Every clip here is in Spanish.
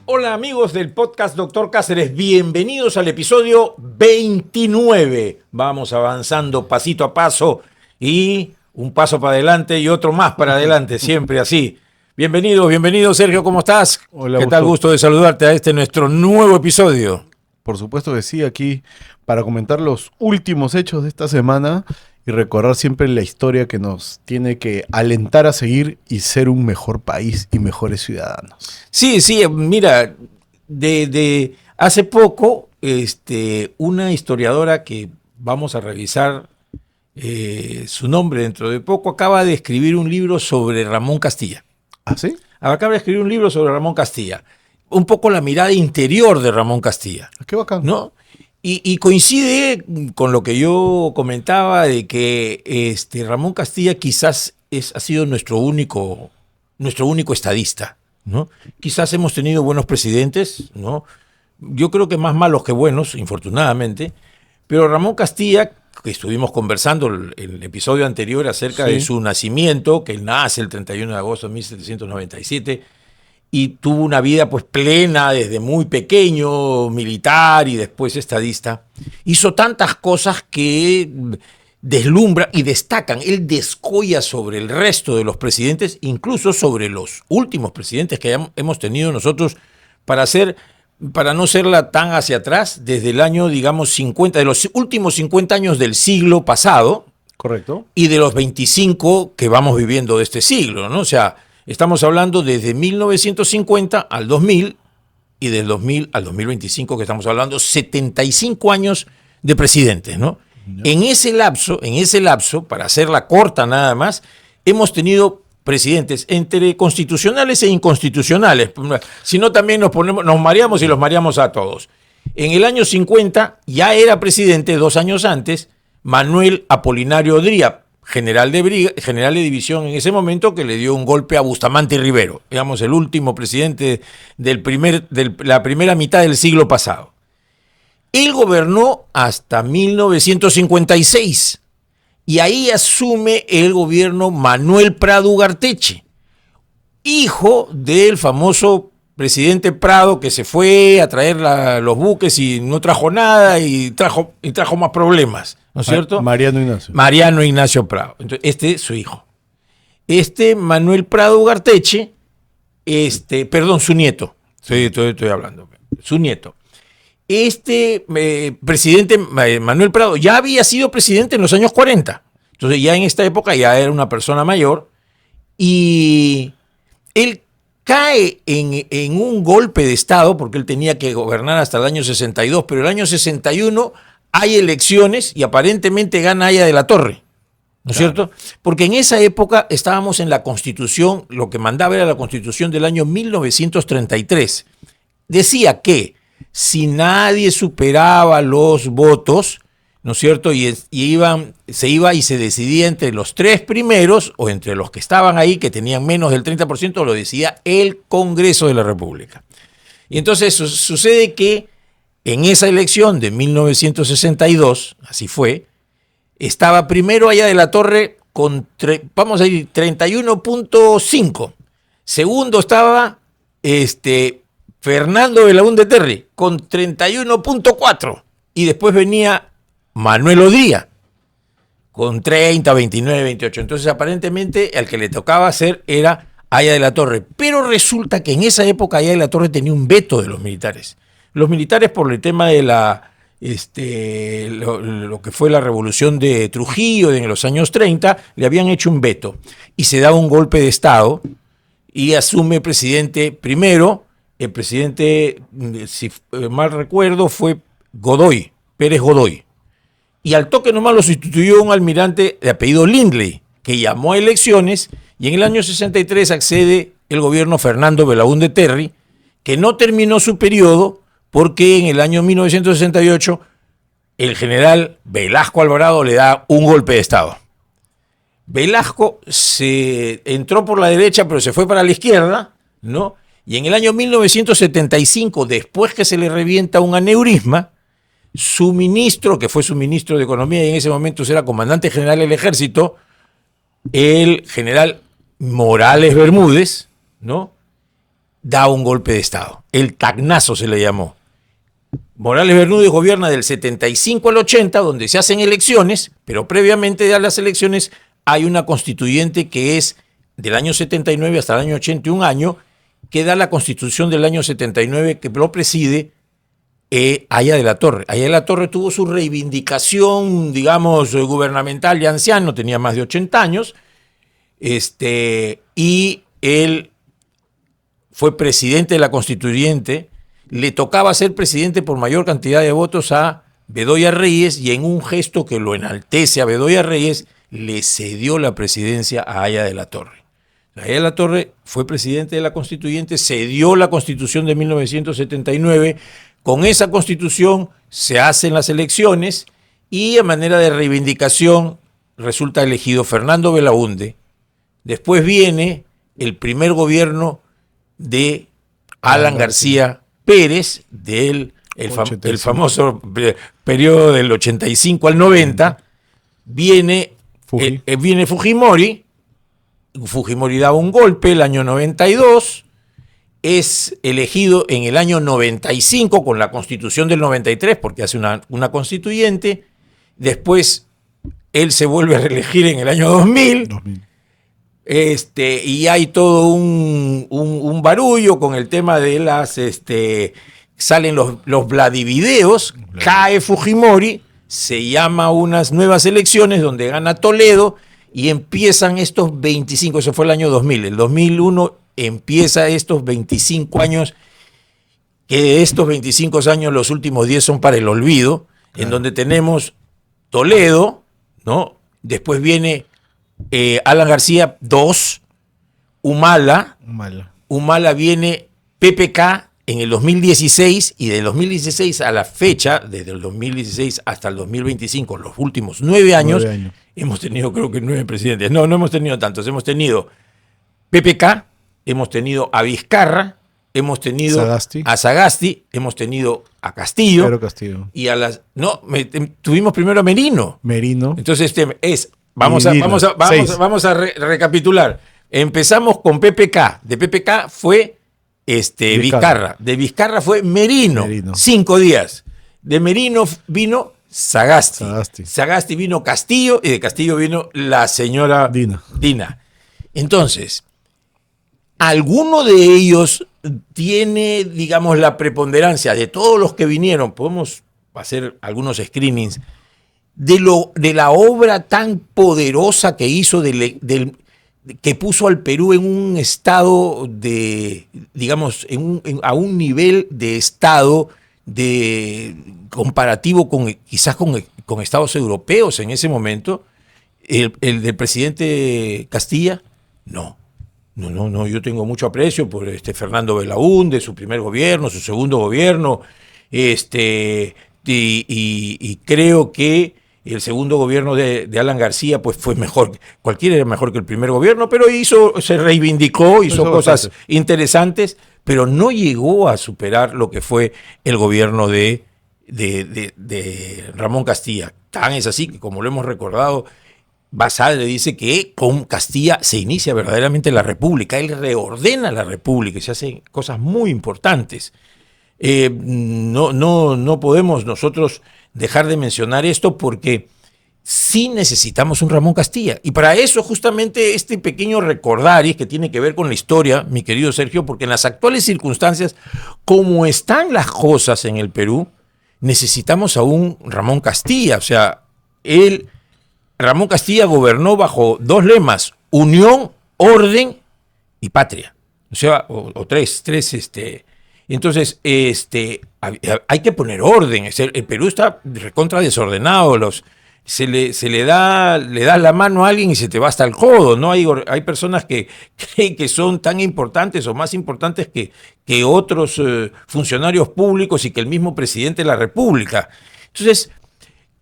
Hola amigos del podcast Dr. Cáceres, bienvenidos al episodio 29. Vamos avanzando pasito a paso y un paso para adelante y otro más para adelante, siempre así. Bienvenido Sergio, ¿cómo estás? Hola, ¿Qué tal? Gusto de saludarte a este nuestro nuevo episodio. Por supuesto que sí, aquí para comentar los últimos hechos de esta semana y recordar siempre la historia que nos tiene que alentar a seguir y ser un mejor país y mejores ciudadanos. Sí, mira, de hace poco, una historiadora que vamos a revisar su nombre dentro de poco, acaba de escribir un libro sobre Ramón Castilla. ¿Ah, sí? Acaba de escribir un libro sobre Ramón Castilla. Un poco la mirada interior de Ramón Castilla. Qué bacán. ¿No? Y coincide con lo que yo comentaba de que Ramón Castilla quizás ha sido nuestro único estadista, ¿no? Quizás hemos tenido buenos presidentes, ¿no? Yo creo que más malos que buenos, infortunadamente, pero Ramón Castilla, que estuvimos conversando el episodio anterior acerca de su nacimiento, que él nace el 31 de agosto de 1797, y tuvo una vida pues plena desde muy pequeño, militar y después estadista. Hizo tantas cosas que deslumbra y destacan. Él descolla sobre el resto de los presidentes, incluso sobre los últimos presidentes que hemos tenido nosotros, para no serla tan hacia atrás, desde el año, digamos, 50, de los últimos 50 años del siglo pasado. Correcto. Y de los 25 que vamos viviendo de este siglo, ¿no? O sea, estamos hablando desde 1950 al 2000 y del 2000 al 2025 que estamos hablando, 75 años de presidentes, ¿no? No. En ese lapso, para hacerla corta nada más, hemos tenido presidentes entre constitucionales e inconstitucionales. Si no, también nos mareamos y los mareamos a todos. En el año 50 ya era presidente, 2 años antes, Manuel Apolinario Odría, general de división en ese momento, que le dio un golpe a Bustamante Rivero, digamos, el último presidente de la primera mitad del siglo pasado. Él gobernó hasta 1956 y ahí asume el gobierno Manuel Prado Ugarteche, hijo del famoso presidente Prado, que se fue a traer los buques y no trajo nada y trajo más problemas, ¿no es cierto? Mariano Ignacio. Mariano Ignacio Prado. Entonces, este es su hijo. Manuel Prado Ugarteche, su nieto, estoy hablando, su nieto. Presidente Manuel Prado ya había sido presidente en los años 40. Entonces ya en esta época ya era una persona mayor y él cae en un golpe de Estado porque él tenía que gobernar hasta el año 62, pero el año 61 hay elecciones y aparentemente gana Haya de la Torre, ¿no es cierto? Porque en esa época estábamos en la Constitución, lo que mandaba era la Constitución del año 1933. Decía que si nadie superaba los votos, ¿no es cierto? Se iba y se decidía entre los 3 primeros o entre los que estaban ahí, que tenían menos del 30%, lo decidía el Congreso de la República. Y entonces sucede que en esa elección de 1962, así fue, estaba primero Haya de la Torre con, 31.5. Segundo estaba Fernando Belaúnde Terry con 31.4. Y después venía Manuel Odría con 30, 29, 28. Entonces aparentemente al que le tocaba hacer era Haya de la Torre. Pero resulta que en esa época Haya de la Torre tenía un veto de los militares. Los militares, por el tema de lo que fue la revolución de Trujillo en los años 30, le habían hecho un veto. Y se da un golpe de Estado y asume presidente primero. El presidente, si mal recuerdo, fue Pérez Godoy. Y al toque nomás lo sustituyó un almirante de apellido Lindley, que llamó a elecciones, y en el año 63 accede el gobierno Fernando Belaúnde Terry, que no terminó su periodo porque en el año 1968 el general Velasco Alvarado le da un golpe de Estado. Velasco se entró por la derecha, pero se fue para la izquierda, ¿no? Y en el año 1975, después que se le revienta un aneurisma, su ministro, que fue su ministro de Economía y en ese momento era comandante general del Ejército, el general Morales Bermúdez, ¿no?, da un golpe de Estado. El tacnazo se le llamó. Morales Bermúdez gobierna del 75 al 80, donde se hacen elecciones, pero previamente a las elecciones hay una constituyente que es del año 79 hasta el año 81 año, que da la constitución del año 79 que lo preside Aya de la Torre. Aya de la Torre tuvo su reivindicación, digamos, gubernamental y anciano, tenía más de 80 años, y él fue presidente de la constituyente. Le tocaba ser presidente por mayor cantidad de votos a Bedoya Reyes, y en un gesto que lo enaltece a Bedoya Reyes, le cedió la presidencia a Aya de la Torre. Aya de la Torre fue presidente de la constituyente, cedió la constitución de 1979, con esa constitución se hacen las elecciones y a manera de reivindicación resulta elegido Fernando Belaúnde. Después viene el primer gobierno de Alan García Pérez, del el famoso periodo del 85 al 90, viene Fujimori. Fujimori daba un golpe el año 92, es elegido en el año 95 con la constitución del 93, porque hace una constituyente. Después él se vuelve a reelegir en el año 2000. Y hay todo un barullo con el tema de las salen los Vladivideos, cae Fujimori, se llama unas nuevas elecciones donde gana Toledo y empiezan estos 25, eso fue el año 2000, el 2001 empieza estos 25 años, que de estos 25 años los últimos 10 son para el olvido, en donde tenemos Toledo, ¿no? Después viene Alan García II, Humala viene PPK en el 2016, y del 2016 a la fecha, desde el 2016 hasta el 2025, los últimos 9 años, hemos tenido creo que 9 presidentes. No hemos tenido tantos. Hemos tenido PPK, hemos tenido a Vizcarra, hemos tenido a Sagasti, hemos tenido a Castillo. Y a las... No, tuvimos primero a Merino. Entonces vamos a recapitular. Empezamos con PPK. De PPK fue Vizcarra. De Vizcarra fue Merino. 5 días. De Merino vino Sagasti. Sagasti vino Castillo, y de Castillo vino la señora Dina. Entonces, alguno de ellos tiene, digamos, la preponderancia de todos los que vinieron. Podemos hacer algunos screenings de la obra tan poderosa que hizo, que puso al Perú en un estado de, digamos, a un nivel de estado comparativo quizás con estados europeos en ese momento. El del presidente Castilla, no, yo tengo mucho aprecio por Fernando Belaúnde, su primer gobierno, su segundo gobierno, y creo que el segundo gobierno de Alan García pues fue mejor, cualquiera era mejor que el primer gobierno, pero se reivindicó, hizo cosas interesantes, pero no llegó a superar lo que fue el gobierno de Ramón Castilla. Tan es así que, como lo hemos recordado, Basadre dice que con Castilla se inicia verdaderamente la República. Él reordena la República y se hacen cosas muy importantes. No podemos nosotros dejar de mencionar esto, porque sí necesitamos un Ramón Castilla. Y para eso justamente este pequeño recordaris que tiene que ver con la historia, mi querido Sergio, porque en las actuales circunstancias, como están las cosas en el Perú, necesitamos a un Ramón Castilla. O sea, Ramón Castilla gobernó bajo 2 lemas: unión, orden y patria. O sea, o tres. Entonces, hay que poner orden. El Perú está recontra desordenado. Se le da la mano a alguien y se te va hasta el codo, ¿no? Hay personas que creen que son tan importantes o más importantes que otros funcionarios públicos y que el mismo presidente de la República. Entonces,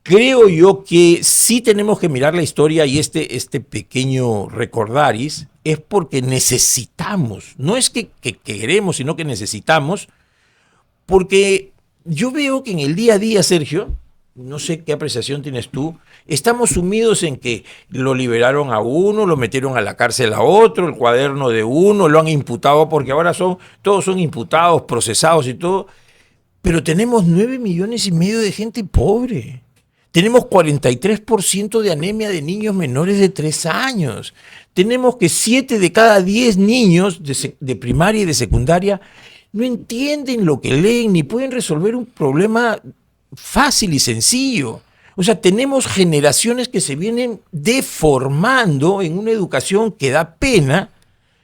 creo yo que sí tenemos que mirar la historia, y este pequeño recordaris es porque necesitamos, no es que queremos, sino que necesitamos, porque yo veo que en el día a día, Sergio, no sé qué apreciación tienes tú, estamos sumidos en que lo liberaron a uno, lo metieron a la cárcel a otro, el cuaderno de uno, lo han imputado, porque ahora todos son imputados, procesados y todo, pero tenemos 9,5 millones de gente pobre. Tenemos 43% de anemia de niños menores de 3 años. Tenemos que 7 de cada 10 niños de primaria y de secundaria no entienden lo que leen ni pueden resolver un problema fácil y sencillo. O sea, tenemos generaciones que se vienen deformando en una educación que da pena,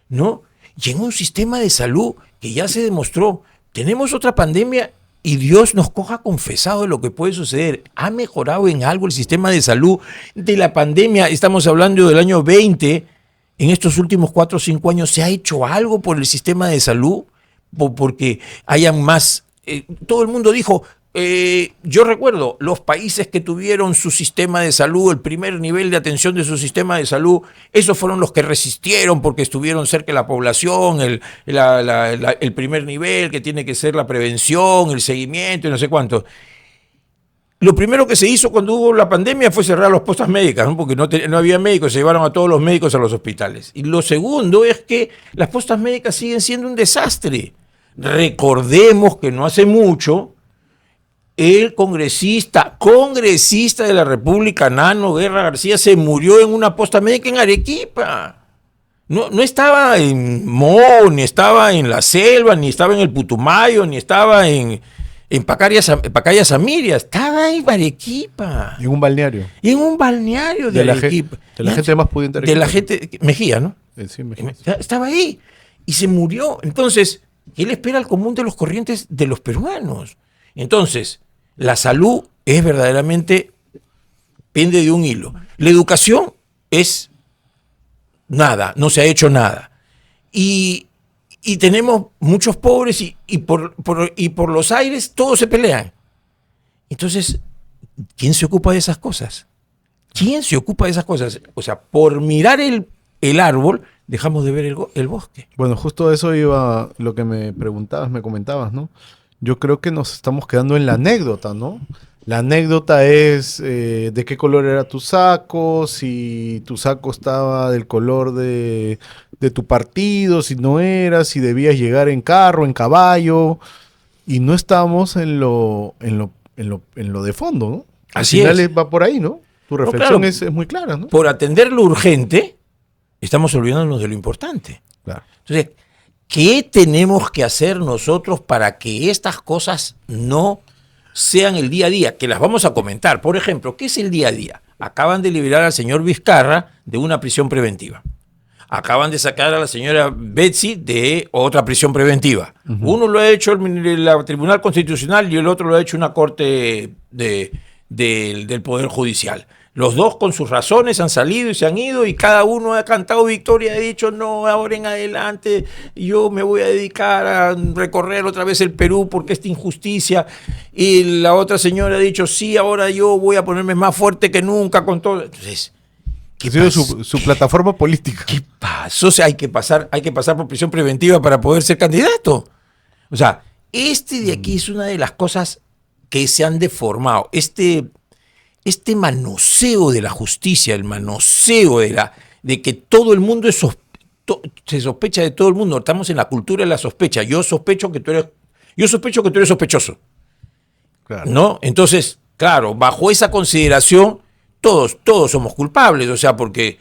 ¿no? Y en un sistema de salud que ya se demostró. Tenemos otra pandemia y Dios nos coja confesado de lo que puede suceder. ¿Ha mejorado en algo el sistema de salud de la pandemia? Estamos hablando del año 20. En estos últimos 4 o 5 años, ¿se ha hecho algo por el sistema de salud? Porque hayan más... todo el mundo dijo... yo recuerdo los países que tuvieron su sistema de salud, el primer nivel de atención de su sistema de salud, esos fueron los que resistieron porque estuvieron cerca de la población, el primer nivel que tiene que ser la prevención, el seguimiento y no sé cuánto. Lo primero que se hizo cuando hubo la pandemia fue cerrar las postas médicas, ¿no? Porque no había médicos, se llevaron a todos los médicos a los hospitales. Y lo segundo es que las postas médicas siguen siendo un desastre. Recordemos que no hace mucho el congresista de la República, Nano Guerra García, se murió en una posta médica en Arequipa. No estaba en Mo, ni estaba en la selva, ni estaba en el Putumayo, ni estaba en Pacaya Samiria, estaba en Arequipa. En un balneario. En un balneario de Arequipa. De la gente más pudiente de la gente, Mejía, ¿no? Sí, Mejía. Estaba ahí y se murió. Entonces, él espera al común de los corrientes de los peruanos. Entonces, la salud es verdaderamente, pende de un hilo. La educación es nada, no se ha hecho nada. Y tenemos muchos pobres y por los aires todos se pelean. Entonces, ¿quién se ocupa de esas cosas? ¿Quién se ocupa de esas cosas? O sea, por mirar el árbol, dejamos de ver el bosque. Bueno, justo a eso iba lo que me comentabas, ¿no? Yo creo que nos estamos quedando en la anécdota, ¿no? La anécdota es de qué color era tu saco, si tu saco estaba del color de tu partido, si no era, si debías llegar en carro, en caballo, y no estamos en lo de fondo, ¿no? Así Al final va por ahí, ¿no? Tu reflexión claro, es muy clara, ¿no? Por atender lo urgente, estamos olvidándonos de lo importante. Claro. Entonces, ¿qué tenemos que hacer nosotros para que estas cosas no sean el día a día? Que las vamos a comentar. Por ejemplo, ¿qué es el día a día? Acaban de liberar al señor Vizcarra de una prisión preventiva. Acaban de sacar a la señora Betsy de otra prisión preventiva. Uh-huh. Uno lo ha hecho el Tribunal Constitucional y el otro lo ha hecho una corte del Poder Judicial. Los dos con sus razones han salido y se han ido y cada uno ha cantado victoria, ha dicho no, ahora en adelante yo me voy a dedicar a recorrer otra vez el Perú porque esta injusticia. Y la otra señora ha dicho sí, ahora yo voy a ponerme más fuerte que nunca con todo. Entonces, ¿qué pasó? Su plataforma política. ¿Qué pasó? O sea, hay que pasar por prisión preventiva para poder ser candidato. O sea, de aquí es una de las cosas que se han deformado. Este manoseo de la justicia, el manoseo de que todo el mundo se sospecha de todo el mundo. Estamos en la cultura de la sospecha. Yo sospecho que tú eres sospechoso. Claro. ¿No? Entonces, claro, bajo esa consideración, todos somos culpables. O sea, porque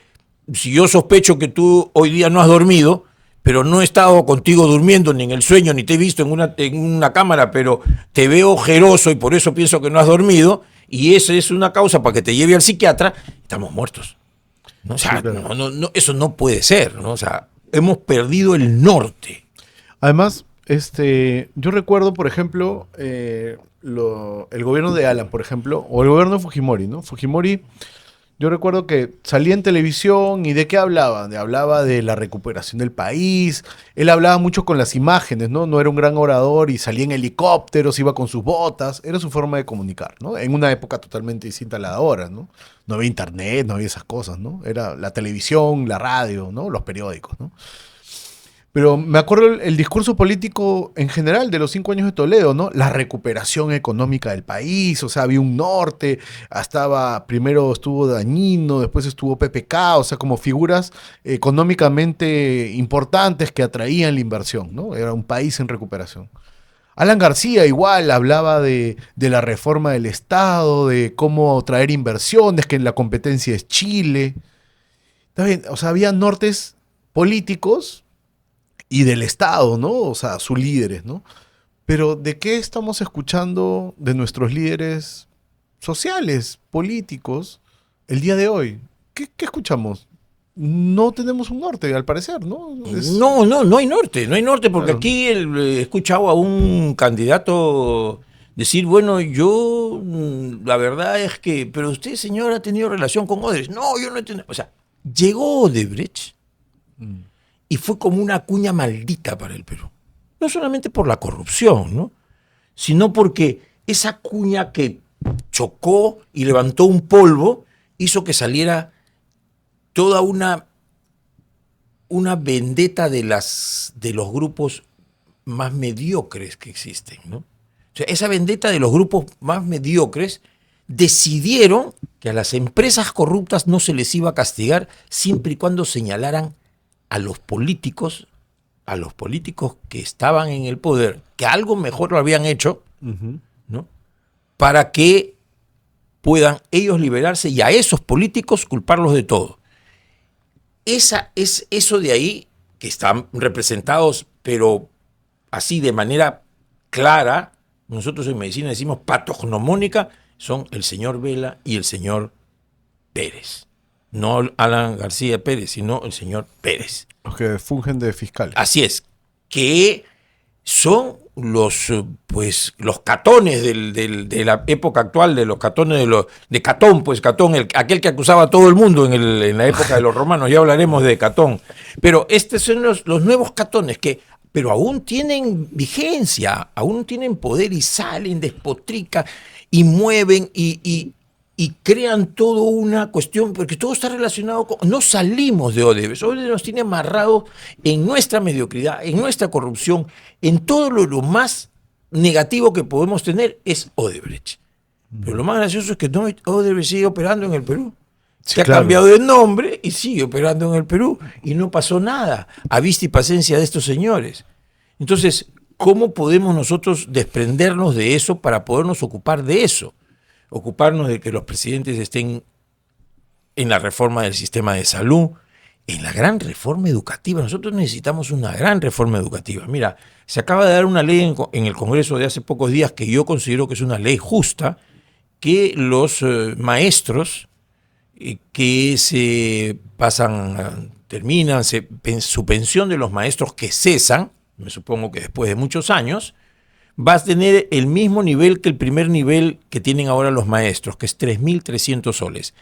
si yo sospecho que tú hoy día no has dormido, pero no he estado contigo durmiendo ni en el sueño, ni te he visto en una cámara, pero te veo ojeroso y por eso pienso que no has dormido, y esa es una causa para que te lleve al psiquiatra, estamos muertos. ¿No? O sea, sí, claro. no, eso no puede ser, ¿no? O sea, hemos perdido el norte. Además, yo recuerdo, por ejemplo, el gobierno de Alan, por ejemplo, o el gobierno de Fujimori, ¿no? Fujimori, yo recuerdo que salía en televisión y ¿de qué hablaba? Hablaba de la recuperación del país. Él hablaba mucho con las imágenes, ¿no? No era un gran orador y salía en helicópteros, iba con sus botas. Era su forma de comunicar, ¿no? En una época totalmente distinta a la de ahora, ¿no? No había internet, no había esas cosas, ¿no? Era la televisión, la radio, ¿no? Los periódicos, ¿no? Pero me acuerdo el discurso político en general de los 5 años de Toledo, ¿no? La recuperación económica del país, o sea, había un norte, primero estuvo Dañino, después estuvo PPK, o sea, como figuras económicamente importantes que atraían la inversión, ¿no? Era un país en recuperación. Alan García igual hablaba de la reforma del Estado, de cómo traer inversiones, que la competencia es Chile. Está bien, o sea, había nortes políticos y del Estado, ¿no? O sea, sus líderes, ¿no? Pero ¿de qué estamos escuchando de nuestros líderes sociales, políticos, el día de hoy? ¿Qué escuchamos? No tenemos un norte, al parecer, ¿no? No hay norte, porque Claro. aquí he escuchado a un candidato decir, bueno, yo, la verdad es que, pero usted, señor, ha tenido relación con Odebrecht. No, yo no he tenido, o sea, llegó Odebrecht y fue como una cuña maldita para el Perú. No solamente por la corrupción, ¿no? Sino porque esa cuña que chocó y levantó un polvo hizo que saliera toda una vendetta de los grupos más mediocres que existen, ¿no? O sea, esa vendetta de los grupos más mediocres decidieron que a las empresas corruptas no se les iba a castigar siempre y cuando señalaran a los políticos que estaban en el poder, que algo mejor lo habían hecho, ¿no? Para que puedan ellos liberarse y a esos políticos culparlos de todo. Eso de ahí, que están representados, pero así de manera clara, nosotros en medicina decimos patognomónica, son el señor Vela y el señor Pérez. No Alan García Pérez, sino el señor Pérez. Los que fungen de fiscales. Así es, que son los catones de la época actual, de los catones de Catón, pues Catón, aquel que acusaba a todo el mundo en la época de los romanos, ya hablaremos de Catón. Pero estos son los nuevos catones pero aún tienen vigencia, aún tienen poder y salen, despotrican y mueven y crean toda una cuestión, porque todo está relacionado con... No salimos de Odebrecht. Odebrecht nos tiene amarrados en nuestra mediocridad, en nuestra corrupción, en todo lo más negativo que podemos tener es Odebrecht. Pero lo más gracioso es que Odebrecht sigue operando en el Perú. Sí, Que ha claro. cambiado de nombre y sigue operando en el Perú. Y no pasó nada a vista y paciencia de estos señores. Entonces, ¿cómo podemos nosotros desprendernos de eso para podernos ocupar de eso? Ocuparnos de que los presidentes estén en la reforma del sistema de salud, en la gran reforma educativa. Nosotros necesitamos una gran reforma educativa. Mira, se acaba de dar una ley en el Congreso de hace pocos días que yo considero que es una ley justa, que los maestros que se pasan, terminan su pensión de los maestros que cesan, me supongo que después de muchos años, va a tener el mismo nivel que el primer nivel que tienen ahora los maestros, que es 3.300 soles.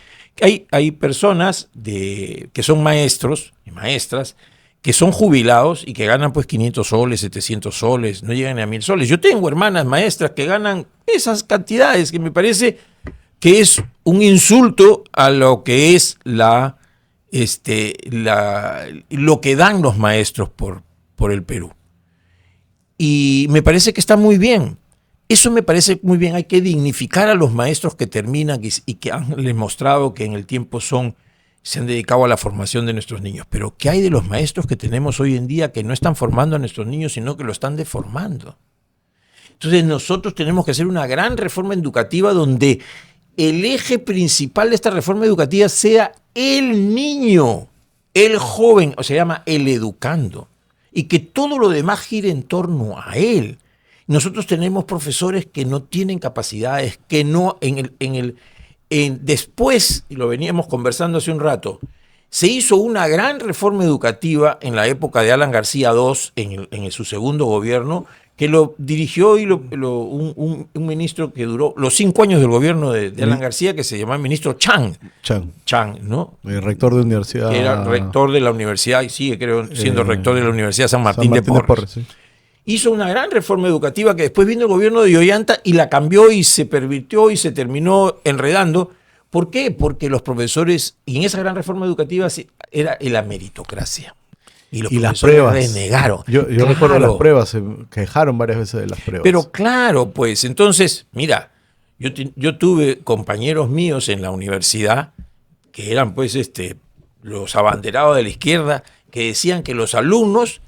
Hay personas que son maestros y maestras que son jubilados y que ganan pues 500 soles, 700 soles, no llegan ni a 1.000 soles. Yo tengo hermanas maestras que ganan esas cantidades, que me parece que es un insulto a lo que es lo que dan los maestros por el Perú. Y me parece que está muy bien. Eso me parece muy bien. Hay que dignificar a los maestros que terminan y que han demostrado que en el tiempo se han dedicado a la formación de nuestros niños. Pero ¿qué hay de los maestros que tenemos hoy en día que no están formando a nuestros niños, sino que lo están deformando? Entonces nosotros tenemos que hacer una gran reforma educativa donde el eje principal de esta reforma educativa sea el niño, el joven, o se llama el educando, y que todo lo demás gire en torno a él. Nosotros tenemos profesores que no tienen capacidades, que no después, y lo veníamos conversando hace un rato, se hizo una gran reforma educativa en la época de Alan García II, en su segundo gobierno, que lo dirigió un ministro que duró los 5 años del gobierno de Alan García, que se llamaba ministro Chang, ¿no? El rector de universidad. Era rector de la universidad y sigue, creo, siendo rector de la Universidad San Martín de Porres. Sí. Hizo una gran reforma educativa que después vino el gobierno de Ollanta y la cambió y se pervirtió y se terminó enredando. ¿Por qué? Porque los profesores, y en esa gran reforma educativa era la meritocracia. Y los Y las profesores pruebas. renegaron. Yo Claro. recuerdo las pruebas, se quejaron varias veces de las pruebas. Pero claro, pues entonces, mira, yo tuve compañeros míos en la universidad que eran pues los abanderados de la izquierda, que decían que los alumnos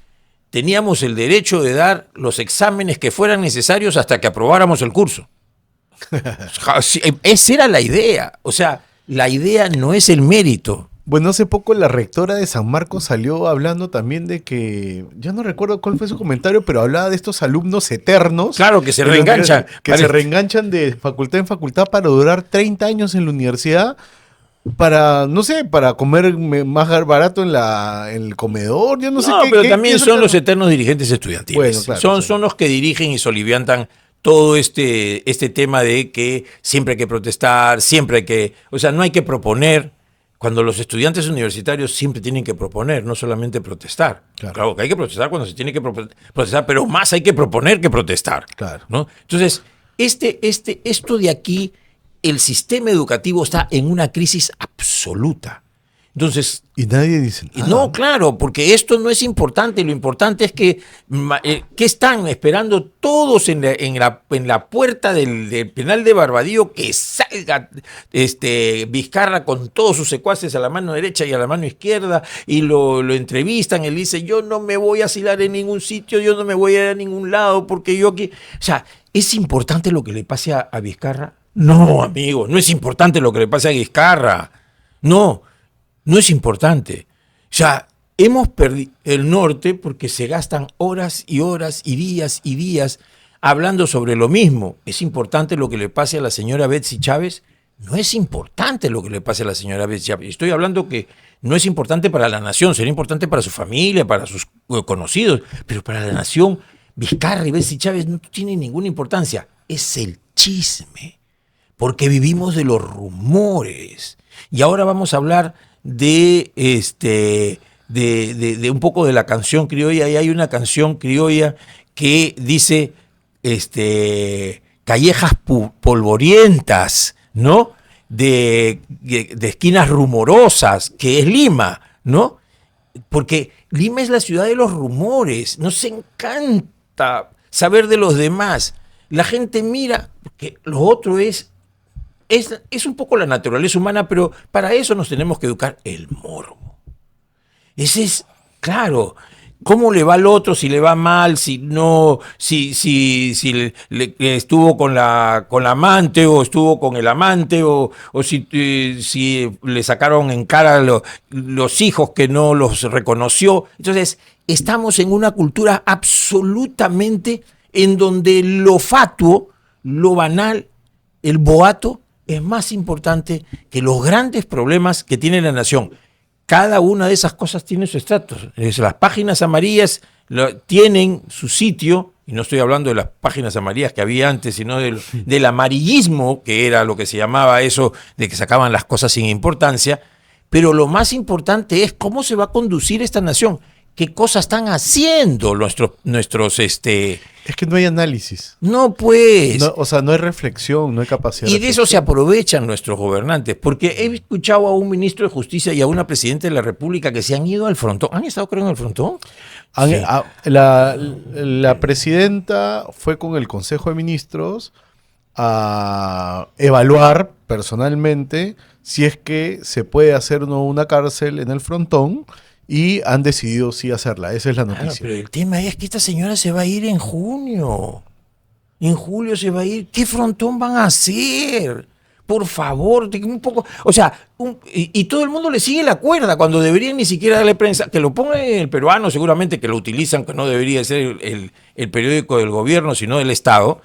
teníamos el derecho de dar los exámenes que fueran necesarios hasta que aprobáramos el curso. Esa era la idea. O sea, la idea no es el mérito. Bueno, hace poco la rectora de San Marcos salió hablando también de que, yo no recuerdo cuál fue su comentario, pero hablaba de estos alumnos eternos. Claro, que se de la reenganchan. universidad, Que se reenganchan de facultad en facultad para durar 30 años en la universidad, para, no sé, para comer más barato en el comedor, yo no sé qué. Pero qué también piensa son cada- los eternos dirigentes estudiantiles. Bueno, claro, son, sí. son los que dirigen y soliviantan todo este tema de que siempre hay que protestar, siempre hay que... O sea, no hay que proponer. Cuando los estudiantes universitarios siempre tienen que proponer, no solamente protestar. Claro. Claro que hay que protestar cuando se tiene que protestar, pero más hay que proponer que protestar. Claro. ¿No? Entonces, esto de aquí, el sistema educativo está en una crisis absoluta. Entonces, Y nadie dice nada. no, claro, porque esto no es importante. Lo importante es que ¿qué están esperando todos en la puerta del penal de Barbadillo? Que salga Vizcarra con todos sus secuaces a la mano derecha y a la mano izquierda y lo entrevistan. Él dice, yo no me voy a asilar en ningún sitio, yo no me voy a ir a ningún lado porque yo aquí... O sea, ¿es importante lo que le pase a Vizcarra? No, amigo, no es importante lo que le pase a Vizcarra. No. No es importante. O sea, hemos perdido el norte porque se gastan horas y horas y días hablando sobre lo mismo. ¿Es importante lo que le pase a la señora Betsy Chávez? No es importante lo que le pase a la señora Betsy Chávez. Estoy hablando que no es importante para la nación, sería importante para su familia, para sus conocidos, pero para la nación, Vizcarra y Betsy Chávez no tienen ninguna importancia. Es el chisme, porque vivimos de los rumores. Y ahora vamos a hablar de un poco de la canción criolla, y hay una canción criolla que dice callejas polvorientas, ¿no? De esquinas rumorosas, que es Lima, ¿no? Porque Lima es la ciudad de los rumores, nos encanta saber de los demás. La gente mira, porque lo otro es un poco la naturaleza humana, pero para eso nos tenemos que educar el morbo. Ese es, claro, ¿cómo le va al otro? Si le va mal, si no, si estuvo con la amante o estuvo con el amante, o si le sacaron en cara los hijos que no los reconoció. Entonces, estamos en una cultura absolutamente en donde lo fatuo, lo banal, el boato, es más importante que los grandes problemas que tiene la nación. Cada una de esas cosas tiene su estatus. Las páginas amarillas tienen su sitio, y no estoy hablando de las páginas amarillas que había antes, sino del amarillismo, que era lo que se llamaba eso, de que sacaban las cosas sin importancia. Pero lo más importante es cómo se va a conducir esta nación. ¿Qué cosas están haciendo nuestros Es que no hay análisis. No, pues. No, o sea, no hay reflexión, no hay capacidad. Y de eso se aprovechan nuestros gobernantes, porque he escuchado a un ministro de Justicia y a una presidenta de la República que se han ido al frontón. ¿Han estado, creo, en el frontón? Sí. La presidenta fue con el Consejo de Ministros a evaluar personalmente si es que se puede hacer o no una cárcel en el frontón, y han decidido sí hacerla. Esa es la Claro, noticia. pero el tema es que esta señora se va a ir en junio. En julio se va a ir. ¿Qué frontón van a hacer? Por favor, un poco. O sea, y todo el mundo le sigue la cuerda cuando deberían ni siquiera darle prensa. Que lo pongan en el peruano, seguramente que lo utilizan, que no debería ser el periódico del gobierno, sino del Estado.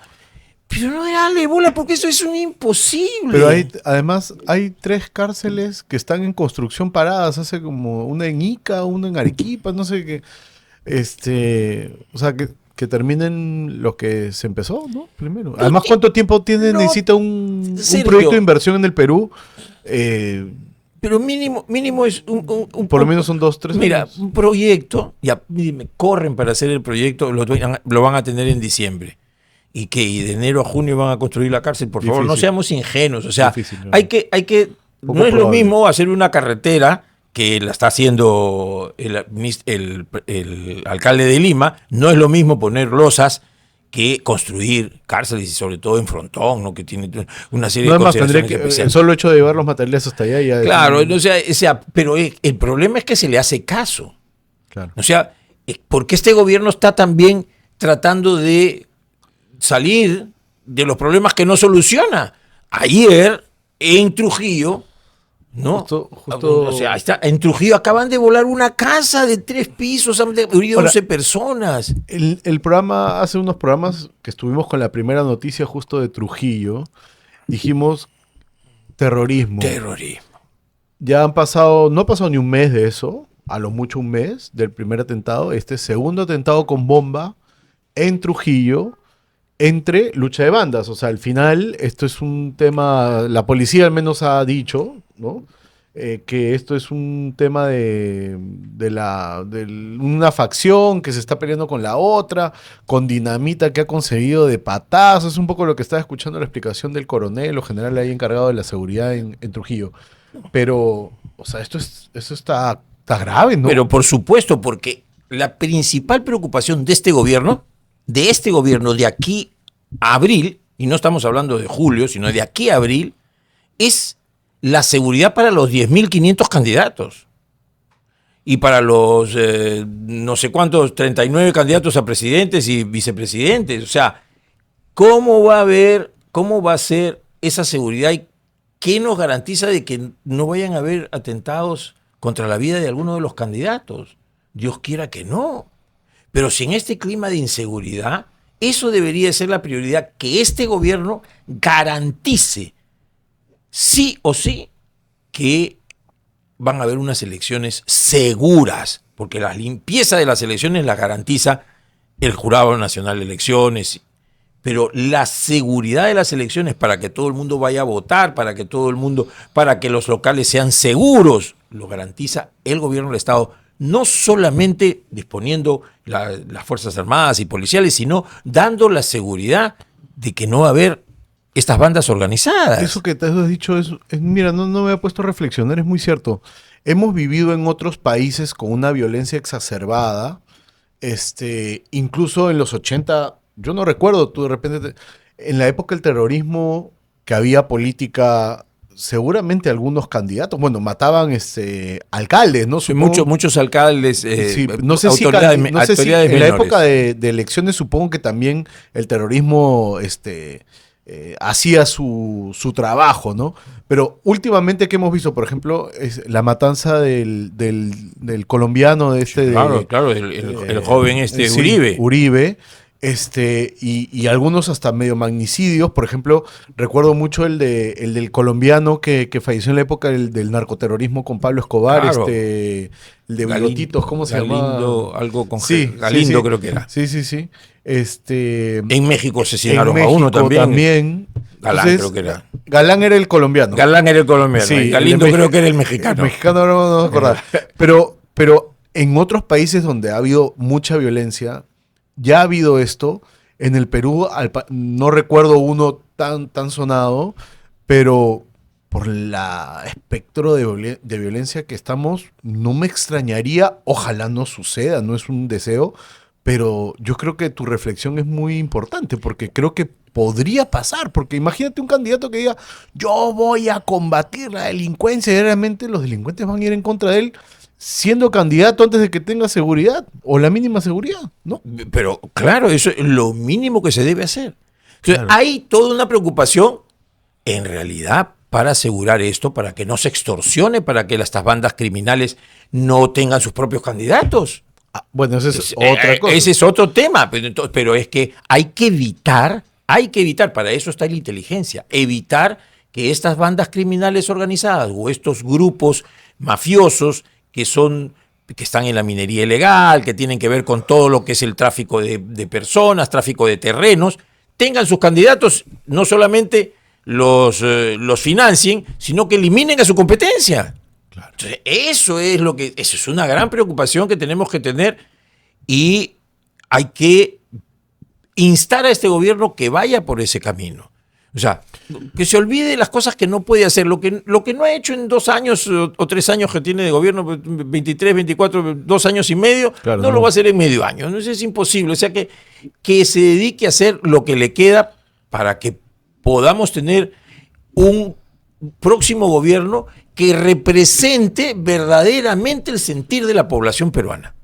Pero no dale bola, porque eso es un imposible. Pero además hay 3 cárceles que están en construcción paradas, hace como una en Ica, una en Arequipa, no sé qué. O sea, que terminen lo que se empezó, ¿no? Primero. Además, ¿cuánto tiempo necesita un Sergio, proyecto de inversión en el Perú? Pero mínimo es Por lo menos son 2, 3 Mira, años. un proyecto, ya corren para hacer el proyecto, lo van a tener en diciembre. ¿Y qué? ¿Y de enero a junio van a construir la cárcel? Por favor, no Difícil. seamos ingenuos. O sea, Difícil, ¿no? hay que Poco no es lo probable. mismo hacer una carretera que la está haciendo el alcalde de Lima, no es lo mismo poner losas que construir cárceles, y sobre todo en Frontón, ¿no? Que tiene una serie No de es más, tendría consideraciones que, el especiales. solo hecho de llevar los materiales hasta allá ya Claro, o sea, pero el problema es que se le hace caso. Claro. O sea, ¿por qué este gobierno está también tratando de salir de los problemas que no soluciona? Ayer, en Trujillo, ¿no? Justo- O sea, en Trujillo acaban de volar una casa de 3 pisos, han morido Ahora, 11 personas. el programa, hace unos programas que estuvimos con la primera noticia justo de Trujillo, dijimos terrorismo. Terrorismo. Ya han pasado, no ha pasado ni un mes de eso, a lo mucho un mes del primer atentado, este segundo atentado con bomba en Trujillo, entre lucha de bandas. O sea, al final esto es un tema, la policía al menos ha dicho, ¿no? Que esto es un tema de una facción que se está peleando con la otra, con dinamita que ha conseguido de patadas. Es un poco lo que estaba escuchando la explicación del coronel o general ahí encargado de la seguridad en Trujillo. Pero, o sea, esto está grave, ¿no? Pero por supuesto, porque la principal preocupación de este gobierno de aquí a abril, y no estamos hablando de julio, sino de aquí a abril, es la seguridad para los 10.500 candidatos. Y para los no sé cuántos, 39 candidatos a presidentes y vicepresidentes. O sea, ¿cómo va a ser esa seguridad y qué nos garantiza de que no vayan a haber atentados contra la vida de alguno de los candidatos? Dios quiera que no. Pero si en este clima de inseguridad, eso debería ser la prioridad, que este gobierno garantice sí o sí que van a haber unas elecciones seguras, porque la limpieza de las elecciones la garantiza el Jurado Nacional de Elecciones, pero la seguridad de las elecciones para que todo el mundo vaya a votar, para que los locales sean seguros, lo garantiza el gobierno del Estado, no solamente disponiendo las Fuerzas Armadas y policiales, sino dando la seguridad de que no va a haber estas bandas organizadas. Eso que te has dicho mira, no me he puesto a reflexionar, es muy cierto. Hemos vivido en otros países con una violencia exacerbada, incluso en los 80, yo no recuerdo, tú de repente, en la época del terrorismo, que había política, seguramente algunos candidatos, bueno, mataban alcaldes, ¿no? Sí, muchos alcaldes, sí, no sé si autoridades en la menores. época de elecciones supongo que también el terrorismo hacía su trabajo, ¿no? Pero últimamente, ¿qué hemos visto? Por ejemplo, es la matanza del colombiano de Claro, el joven sí, Uribe. Uribe, y algunos hasta medio magnicidios. Por ejemplo, recuerdo mucho el del colombiano que falleció en la época del narcoterrorismo con Pablo Escobar, Claro. el de bigotitos, ¿cómo se llama? Galindo, algo con Sí, Galindo sí, creo que era. Sí. En México asesinaron en a uno México también. Galán Entonces, creo que era. Galán era el colombiano. Galán era el colombiano. Sí, y Galindo creo que era el mexicano. El mexicano no me acuerdo. Pero en otros países donde ha habido mucha violencia, ya ha habido esto. En el Perú, no recuerdo uno tan sonado, pero por el espectro de violencia que estamos, no me extrañaría, ojalá no suceda, no es un deseo, pero yo creo que tu reflexión es muy importante, porque creo que podría pasar, porque imagínate un candidato que diga, yo voy a combatir la delincuencia, y realmente los delincuentes van a ir en contra de él, siendo candidato antes de que tenga seguridad, o la mínima seguridad, ¿no? Pero claro, eso es lo mínimo que se debe hacer. Entonces, Claro. hay toda una preocupación, en realidad, para asegurar esto, para que no se extorsione, para que estas bandas criminales no tengan sus propios candidatos. Bueno, esa es otra cosa. Ese es otro tema, pero es que hay que evitar, para eso está la inteligencia, evitar que estas bandas criminales organizadas o estos grupos mafiosos que están en la minería ilegal, que tienen que ver con todo lo que es el tráfico de personas, tráfico de terrenos, tengan sus candidatos, no solamente los financien, sino que eliminen a su competencia. Claro. Entonces, eso es una gran preocupación que tenemos que tener y hay que instar a este gobierno que vaya por ese camino. O sea, que se olvide las cosas que no puede hacer, lo que no ha hecho en 2 años o 3 años que tiene de gobierno, 23, 24, 2 años y medio, Claro, no lo va a hacer en medio año. No, es imposible. O sea, que se dedique a hacer lo que le queda para que podamos tener un próximo gobierno que represente verdaderamente el sentir de la población peruana.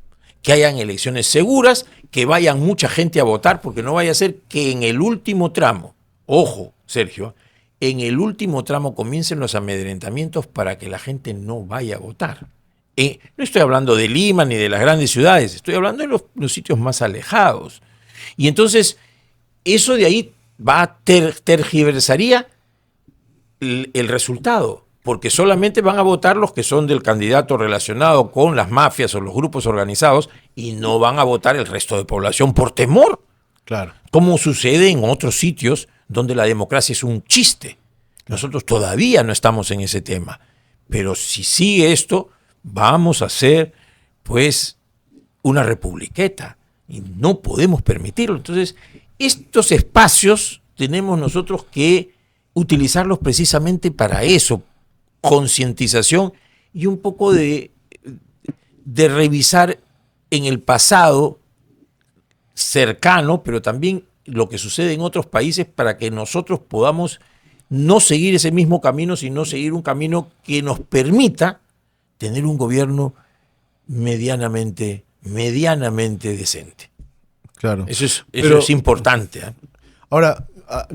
Que hayan elecciones seguras, que vayan mucha gente a votar, porque no vaya a ser que en el último tramo, ojo, Sergio, en el último tramo comiencen los amedrentamientos para que la gente no vaya a votar. No estoy hablando de Lima ni de las grandes ciudades, estoy hablando de los sitios más alejados. Y entonces, eso de ahí tergiversaría el resultado, porque solamente van a votar los que son del candidato relacionado con las mafias o los grupos organizados y no van a votar el resto de población por temor. Claro. Como sucede en otros sitios donde la democracia es un chiste. Nosotros todavía no estamos en ese tema. Pero si sigue esto, vamos a hacer, pues, una republiqueta. Y no podemos permitirlo. Entonces, estos espacios tenemos nosotros que utilizarlos precisamente para eso. Concientización y un poco de revisar en el pasado cercano, pero también lo que sucede en otros países para que nosotros podamos no seguir ese mismo camino, sino seguir un camino que nos permita tener un gobierno medianamente decente. Claro. Eso es importante. Ahora,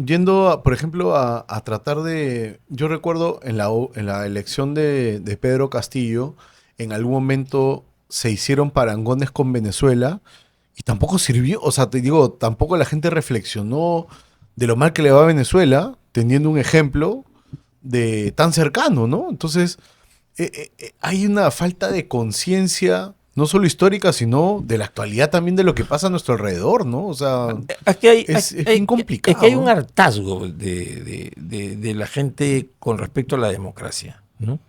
yendo, por ejemplo, a tratar de... Yo recuerdo en la elección de Pedro Castillo, en algún momento se hicieron parangones con Venezuela y tampoco sirvió. O sea, te digo, tampoco la gente reflexionó de lo mal que le va a Venezuela, teniendo un ejemplo de tan cercano, ¿no? Entonces, hay una falta de conciencia, no solo histórica, sino de la actualidad también de lo que pasa a nuestro alrededor, ¿no? O sea, es bien complicado. Es que hay un hartazgo de la gente con respecto a la democracia, ¿no?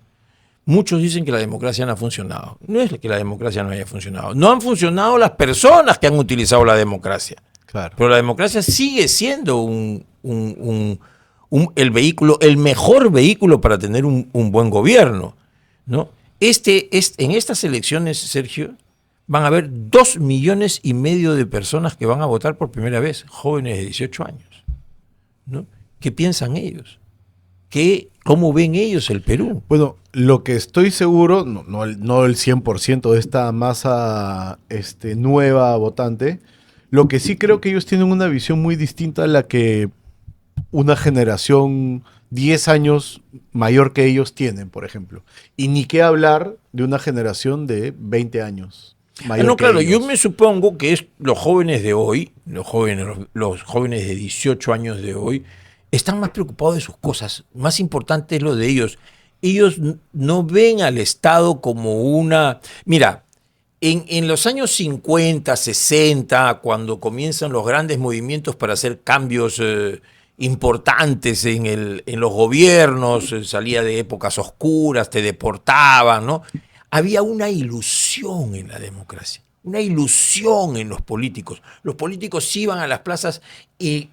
Muchos dicen que la democracia no ha funcionado. No es que la democracia no haya funcionado. No han funcionado las personas que han utilizado la democracia. Claro. Pero la democracia sigue siendo el vehículo, el mejor vehículo para tener un buen gobierno, ¿no? En estas elecciones, Sergio, van a haber 2,5 millones de personas que van a votar por primera vez, jóvenes de 18 años, ¿no? ¿Qué piensan ellos? ¿Cómo ven ellos el Perú? Bueno, lo que estoy seguro, no el 100% de esta masa nueva votante, lo que sí creo que ellos tienen una visión muy distinta a la que una generación 10 años mayor que ellos tienen, por ejemplo. Y ni qué hablar de una generación de 20 años mayor que claro, ellos. yo me supongo que los jóvenes de hoy, los jóvenes de 18 años de hoy, están más preocupados de sus cosas. Más importante es lo de ellos. Ellos no ven al Estado como una... Mira, en los años 50, 60, cuando comienzan los grandes movimientos para hacer cambios importantes en los gobiernos, salía de épocas oscuras, te deportaban, ¿no? Había una ilusión en la democracia, una ilusión en los políticos. Los políticos iban a las plazas y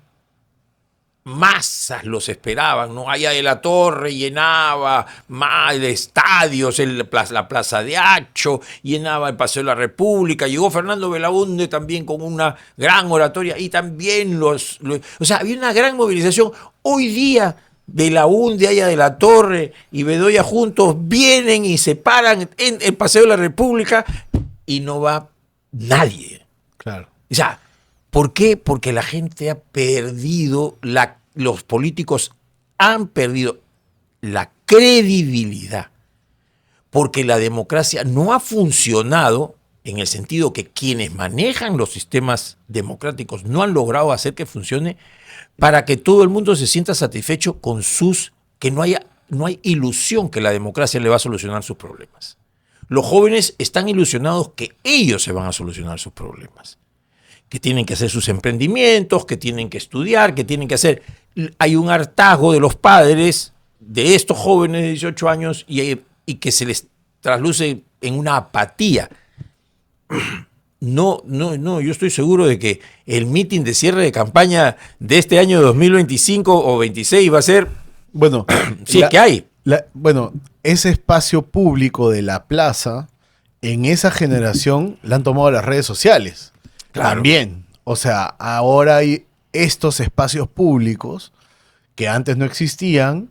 masas los esperaban, ¿no? Allá de la Torre llenaba estadios, la Plaza de Hacho, llenaba el Paseo de la República, llegó Fernando Belaúnde también con una gran oratoria y también o sea, había una gran movilización. Hoy día Belaúnde, allá de la Torre y Bedoya juntos vienen y se paran en el Paseo de la República y no va nadie. Claro. O sea, ¿por qué? Porque la gente ha perdido, los políticos han perdido la credibilidad. Porque la democracia no ha funcionado en el sentido que quienes manejan los sistemas democráticos no han logrado hacer que funcione para que todo el mundo se sienta satisfecho con que no hay ilusión que la democracia le va a solucionar sus problemas. Los jóvenes están ilusionados que ellos se van a solucionar sus problemas, que tienen que hacer sus emprendimientos, que tienen que estudiar, que tienen que hacer... Hay un hartazgo de los padres de estos jóvenes de 18 años y que se les trasluce en una apatía. no, yo estoy seguro de que el meeting de cierre de campaña de este año 2025 o 26 va a ser, Bueno, si es que hay. bueno, ese espacio público de la plaza, en esa generación la han tomado las redes sociales. Claro. También. O sea, ahora hay estos espacios públicos que antes no existían.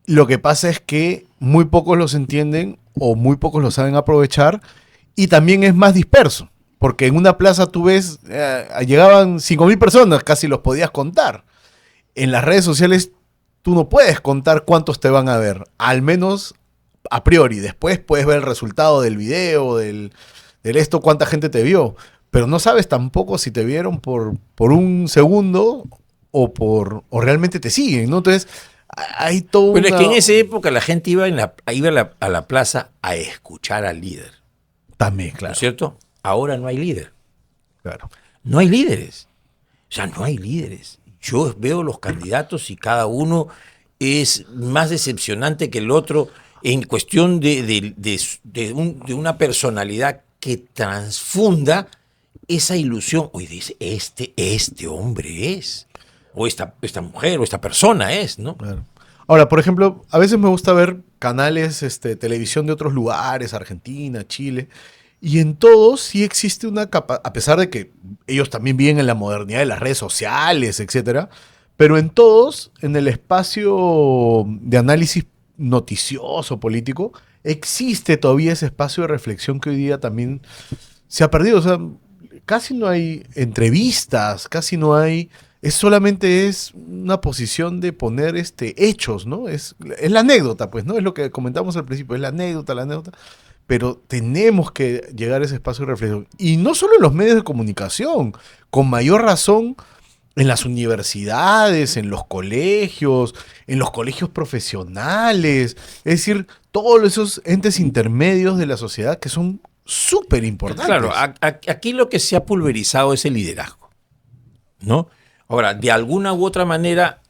Lo que pasa es que muy pocos los entienden o muy pocos lo saben aprovechar y también es más disperso. Porque en una plaza tú ves, llegaban 5.000 personas, casi los podías contar. En las redes sociales tú no puedes contar cuántos te van a ver, al menos a priori. Después puedes ver el resultado del video, del esto, cuánta gente te vio. Pero no sabes tampoco si te vieron por un segundo o realmente te siguen, ¿no? Entonces, hay todo. Pero es que en esa época la gente iba a la plaza a escuchar al líder. También, ¿No claro. es cierto? Ahora no hay líder. Claro. No hay líderes. O sea, no hay líderes. Yo veo los candidatos y cada uno es más decepcionante que el otro en cuestión de una personalidad que transfunda esa ilusión. Oye, dice, este hombre es, o esta mujer, o esta persona es, ¿no? Claro. Ahora, por ejemplo, a veces me gusta ver canales, televisión de otros lugares, Argentina, Chile, y en todos sí existe una capa, a pesar de que ellos también viven en la modernidad de las redes sociales, etcétera, pero en todos, en el espacio de análisis noticioso, político, existe todavía ese espacio de reflexión que hoy día también se ha perdido. O sea, casi no hay entrevistas, casi no hay. Solamente es una posición de poner hechos, ¿no? Es la anécdota, pues, ¿no? Es lo que comentamos al principio, es la anécdota. Pero tenemos que llegar a ese espacio de reflexión. Y no solo en los medios de comunicación, con mayor razón en las universidades, en los colegios profesionales. Es decir, todos esos entes intermedios de la sociedad que son súper importantes. Claro, aquí lo que se ha pulverizado es el liderazgo, ¿no? Ahora, de alguna u otra manera,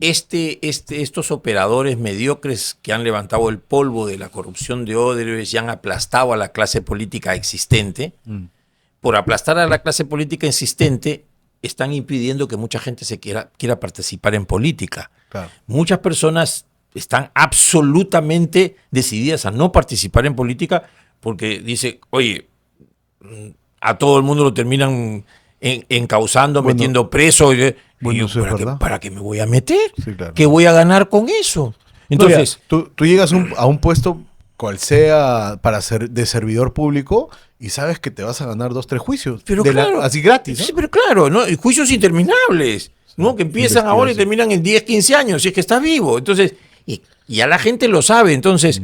estos operadores mediocres que han levantado el polvo de la corrupción de Odebrecht y han aplastado a la clase política existente, por aplastar a la clase política existente, están impidiendo que mucha gente quiera participar en política. Claro. Muchas personas están absolutamente decididas a no participar en política porque dice, oye, a todo el mundo lo terminan encausando, metiendo preso. Bueno, eso es verdad. ¿Para qué me voy a meter? Sí, claro. ¿Qué voy a ganar con eso? Entonces, tú llegas a un puesto, cual sea, para ser de servidor público, y sabes que te vas a ganar 2, 3 juicios. Pero claro, así gratis, ¿no? Sí, pero claro, ¿no? Juicios interminables, ¿no? Que empiezan ahora y terminan en 10, 15 años, si es que estás vivo. Entonces, y ya la gente lo sabe. Entonces,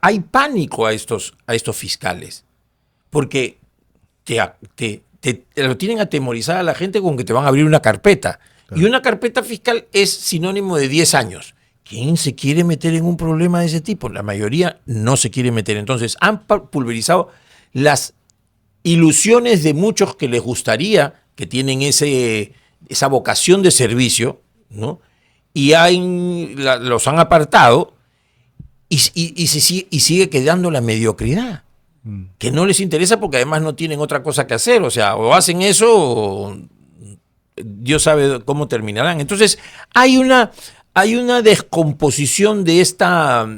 hay pánico a estos fiscales. Porque te lo tienen atemorizada a la gente con que te van a abrir una carpeta. Claro. Y una carpeta fiscal es sinónimo de 10 años. ¿Quién se quiere meter en un problema de ese tipo? La mayoría no se quiere meter. Entonces, han pulverizado las ilusiones de muchos que les gustaría, que tienen esa vocación de servicio, ¿no? Y los han apartado y sigue quedando la mediocridad, que no les interesa porque además no tienen otra cosa que hacer. O sea, o hacen eso o Dios sabe cómo terminarán. Entonces, hay una descomposición de esta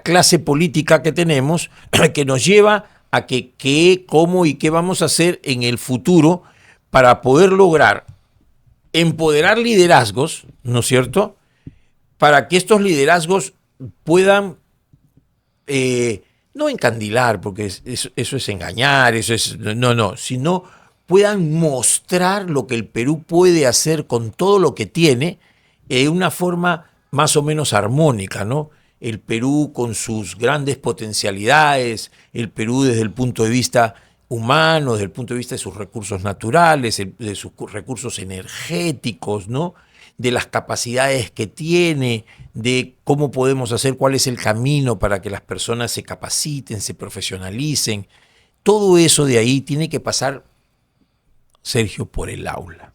clase política que tenemos que nos lleva a qué, cómo y qué vamos a hacer en el futuro para poder lograr empoderar liderazgos, ¿no es cierto? Para que estos liderazgos puedan, no encandilar, porque eso es engañar, sino puedan mostrar lo que el Perú puede hacer con todo lo que tiene, de una forma más o menos armónica, ¿no? El Perú con sus grandes potencialidades, el Perú desde el punto de vista humano, desde el punto de vista de sus recursos naturales, de sus recursos energéticos, ¿no? De las capacidades que tiene, de cómo podemos hacer, cuál es el camino para que las personas se capaciten, se profesionalicen. Todo eso de ahí tiene que pasar, Sergio, por el aula.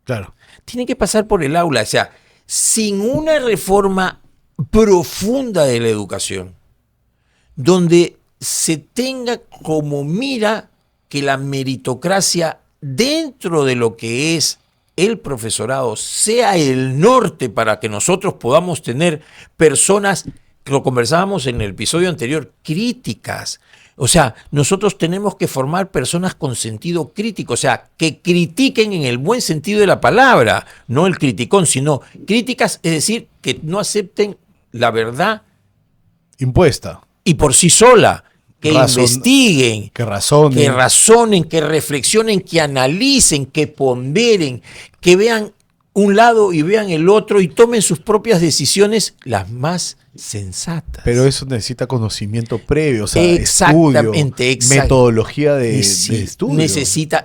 Claro. Tiene que pasar por el aula. O sea, sin una reforma profunda de la educación, donde se tenga como mira que la meritocracia dentro de lo que es el profesorado sea el norte para que nosotros podamos tener personas, lo conversábamos en el episodio anterior, críticas. O sea, nosotros tenemos que formar personas con sentido crítico, o sea, que critiquen en el buen sentido de la palabra, no el criticón, sino críticas, es decir, que no acepten la verdad impuesta y por sí sola, que investiguen, que razonen, que reflexionen, que analicen, que ponderen, que vean un lado y vean el otro y tomen sus propias decisiones las más sensatas. Pero eso necesita conocimiento previo, o sea, exactamente, estudio, metodología de estudio.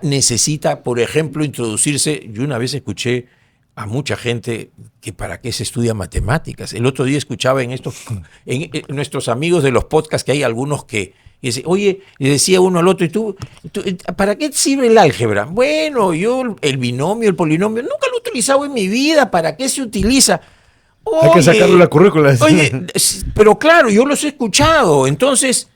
Necesita, por ejemplo, introducirse. Yo una vez escuché a mucha gente que para qué se estudia matemáticas. El otro día escuchaba en nuestros amigos de los podcasts que hay algunos que dice, oye, le decía uno al otro, ¿y tú, para qué sirve el álgebra? Bueno, yo el binomio, el polinomio, nunca lo he utilizado en mi vida, ¿para qué se utiliza? Oye, hay que sacarlo de la currícula. Oye, pero claro, yo los he escuchado, entonces,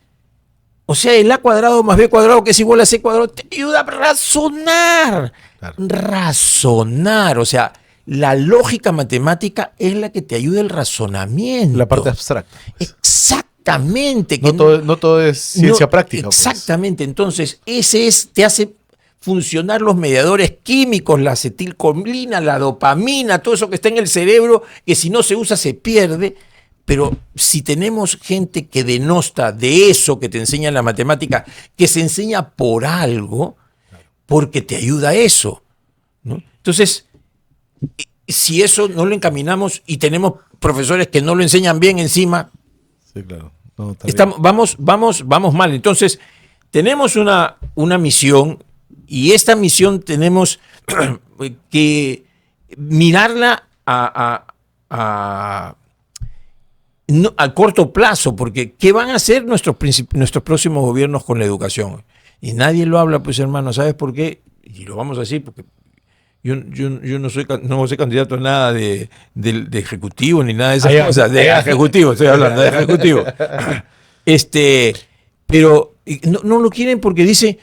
o sea, el a cuadrado más b cuadrado que es igual a c cuadrado, te ayuda a razonar, razonar, o sea, la lógica matemática es la que te ayuda el razonamiento. La parte abstracta. Exactamente. No todo es ciencia práctica. Exactamente. Pues. Entonces, te hace funcionar los mediadores químicos, la acetilcolina, la dopamina, todo eso que está en el cerebro, que si no se usa se pierde. Pero si tenemos gente que denosta de eso que te enseña la matemática, que se enseña por algo, porque te ayuda a eso, ¿no? Entonces, si eso no lo encaminamos y tenemos profesores que no lo enseñan bien encima, sí, claro. Vamos mal. Entonces, tenemos una misión y esta misión tenemos que mirarla a corto plazo, porque ¿qué van a hacer nuestros próximos gobiernos con la educación? Y nadie lo habla, pues hermano, ¿sabes por qué? Y lo vamos a decir porque yo no soy candidato a nada de ejecutivo ni nada de esas cosas. De ejecutivo, estoy hablando, de ejecutivo. Pero no lo quieren porque dice,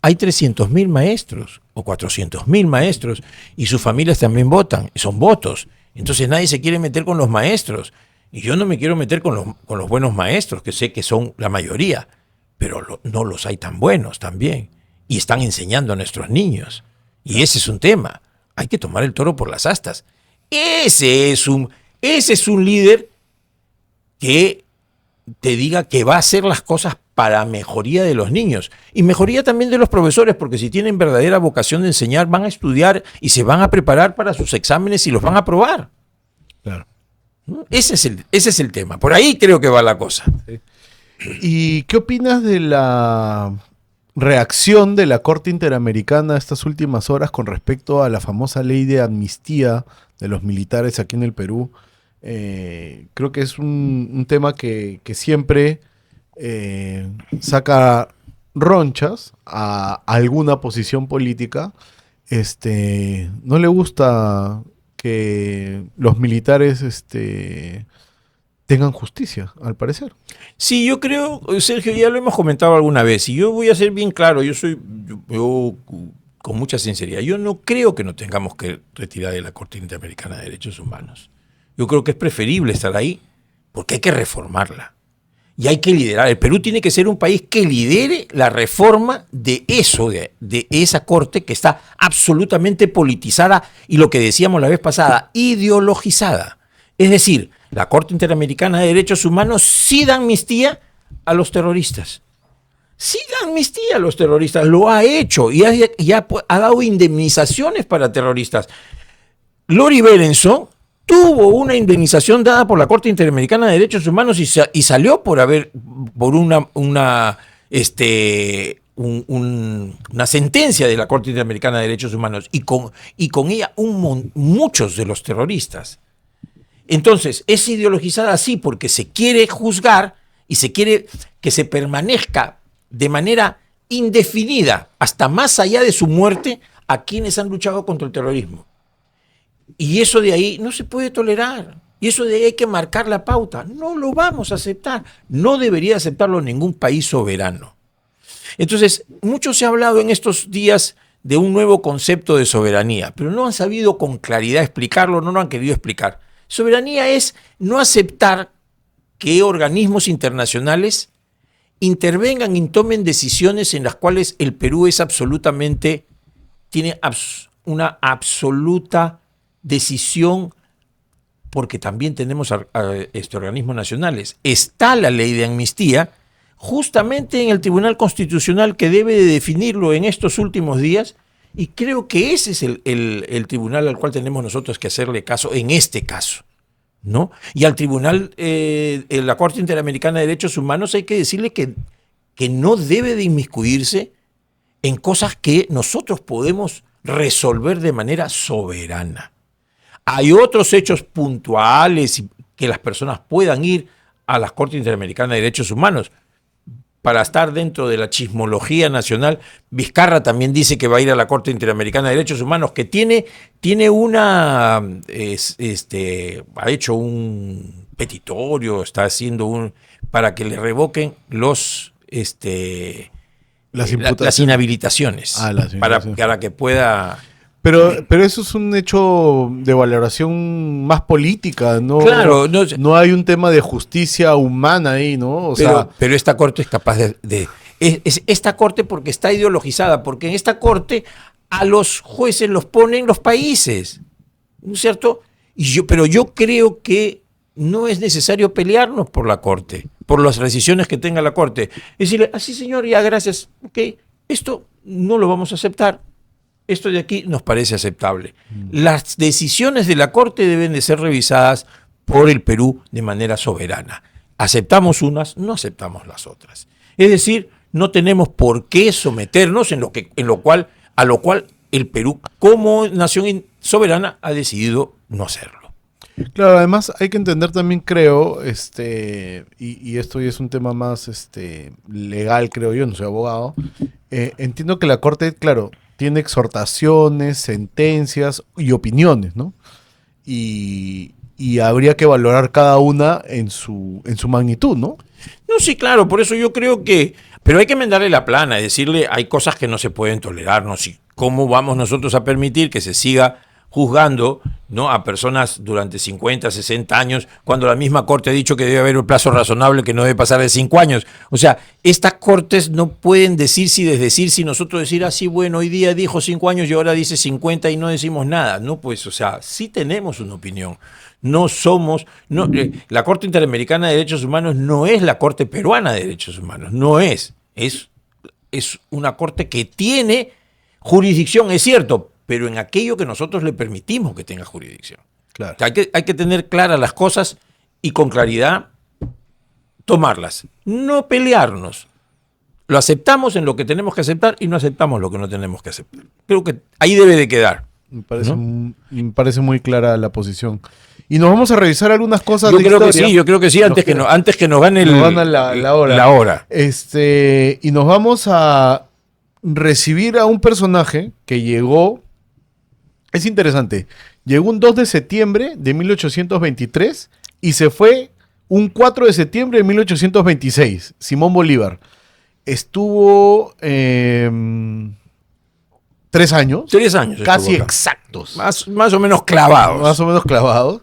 hay 300.000 maestros o 400.000 maestros y sus familias también votan, son votos. Entonces nadie se quiere meter con los maestros. Y yo no me quiero meter con los buenos maestros, que sé que son la mayoría, pero no los hay tan buenos también. Y están enseñando a nuestros niños. Y ese es un tema. Hay que tomar el toro por las astas. Ese es un líder que te diga que va a hacer las cosas para mejoría de los niños. Y mejoría también de los profesores, porque si tienen verdadera vocación de enseñar, van a estudiar y se van a preparar para sus exámenes y los van a aprobar. Claro. Ese es el tema. Por ahí creo que va la cosa. Sí. ¿Y qué opinas de la reacción de la Corte Interamericana estas últimas horas con respecto a la famosa ley de amnistía de los militares aquí en el Perú? Creo que es un tema que siempre saca ronchas a alguna posición política. No le gusta que los militares tengan justicia, al parecer. Sí, yo creo, Sergio, ya lo hemos comentado alguna vez, y yo voy a ser bien claro, yo con mucha sinceridad, yo no creo que no tengamos que retirar de la Corte Interamericana de Derechos Humanos. Yo creo que es preferible estar ahí porque hay que reformarla. Y hay que liderar. El Perú tiene que ser un país que lidere la reforma de eso, de esa corte que está absolutamente politizada y lo que decíamos la vez pasada, ideologizada. Es decir, la Corte Interamericana de Derechos Humanos sí da amnistía a los terroristas. Sí da amnistía a los terroristas, lo ha hecho y ha dado indemnizaciones para terroristas. Lori Berenson tuvo una indemnización dada por la Corte Interamericana de Derechos Humanos y salió por una sentencia de la Corte Interamericana de Derechos Humanos y con ella muchos de los terroristas. Entonces, es ideologizada así porque se quiere juzgar y se quiere que se permanezca de manera indefinida, hasta más allá de su muerte, a quienes han luchado contra el terrorismo. Y eso de ahí no se puede tolerar. Y eso de ahí hay que marcar la pauta. No lo vamos a aceptar. No debería aceptarlo ningún país soberano. Entonces, mucho se ha hablado en estos días de un nuevo concepto de soberanía, pero no han sabido con claridad explicarlo, no lo han querido explicar. Soberanía es no aceptar que organismos internacionales intervengan y tomen decisiones en las cuales el Perú es absolutamente, tiene una absoluta decisión, porque también tenemos organismos nacionales. Está la ley de amnistía, justamente en el Tribunal Constitucional, que debe de definirlo en estos últimos días, y creo que ese es el tribunal al cual tenemos nosotros que hacerle caso en este caso, ¿no? Y al tribunal, la Corte Interamericana de Derechos Humanos, hay que decirle que no debe de inmiscuirse en cosas que nosotros podemos resolver de manera soberana. Hay otros hechos puntuales que las personas puedan ir a la Corte Interamericana de Derechos Humanos para estar dentro de la chismología nacional. Vizcarra también dice que va a ir a la Corte Interamericana de Derechos Humanos, que ha hecho un petitorio, está haciendo para que le revoquen las inhabilitaciones, para que pueda... Pero eso es un hecho de valoración más política, ¿no? Claro, no hay un tema de justicia humana ahí, ¿no? Pero esta corte es capaz esta corte, porque está ideologizada, porque en esta corte a los jueces los ponen los países, ¿no es cierto? Pero yo creo que no es necesario pelearnos por la corte, por las decisiones que tenga la corte. Es decirle, así señor, ya gracias, ok, esto no lo vamos a aceptar. Esto de aquí nos parece aceptable. Las decisiones de la Corte deben de ser revisadas por el Perú de manera soberana. Aceptamos unas, no aceptamos las otras. Es decir, no tenemos por qué someternos a lo cual el Perú, como nación soberana, ha decidido no hacerlo. Claro, además hay que entender también, creo, y esto ya es un tema más legal, creo yo, no soy abogado. Entiendo que la Corte, claro, tiene exhortaciones, sentencias y opiniones, ¿no? Y habría que valorar cada una en su magnitud, ¿no? No, sí, claro, por eso yo creo que... Pero hay que enmendarle la plana, decirle, hay cosas que no se pueden tolerar, ¿no? Si, ¿cómo vamos nosotros a permitir que se siga juzgando, ¿no?, a personas durante 50, 60 años, cuando la misma Corte ha dicho que debe haber un plazo razonable que no debe pasar de 5 años? O sea, estas Cortes no pueden decir si nosotros decir, sí, bueno, hoy día dijo 5 años y ahora dice 50 y no decimos nada. No, pues, o sea, sí tenemos una opinión. La Corte Interamericana de Derechos Humanos no es la Corte Peruana de Derechos Humanos, no es. Es una Corte que tiene jurisdicción, es cierto, pero en aquello que nosotros le permitimos que tenga jurisdicción. Claro. Hay que tener claras las cosas y con claridad tomarlas. No pelearnos. Lo aceptamos en lo que tenemos que aceptar y no aceptamos lo que no tenemos que aceptar. Creo que ahí debe de quedar. Me parece muy clara la posición. Y nos vamos a revisar algunas cosas yo creo que sí, antes que nos gane la hora. Y nos vamos a recibir a un personaje que llegó. Es interesante. Llegó un 2 de septiembre de 1823 y se fue un 4 de septiembre de 1826. Simón Bolívar. Estuvo 3 años. 3 años. Casi exactos. Más o menos clavados. Más o menos clavados.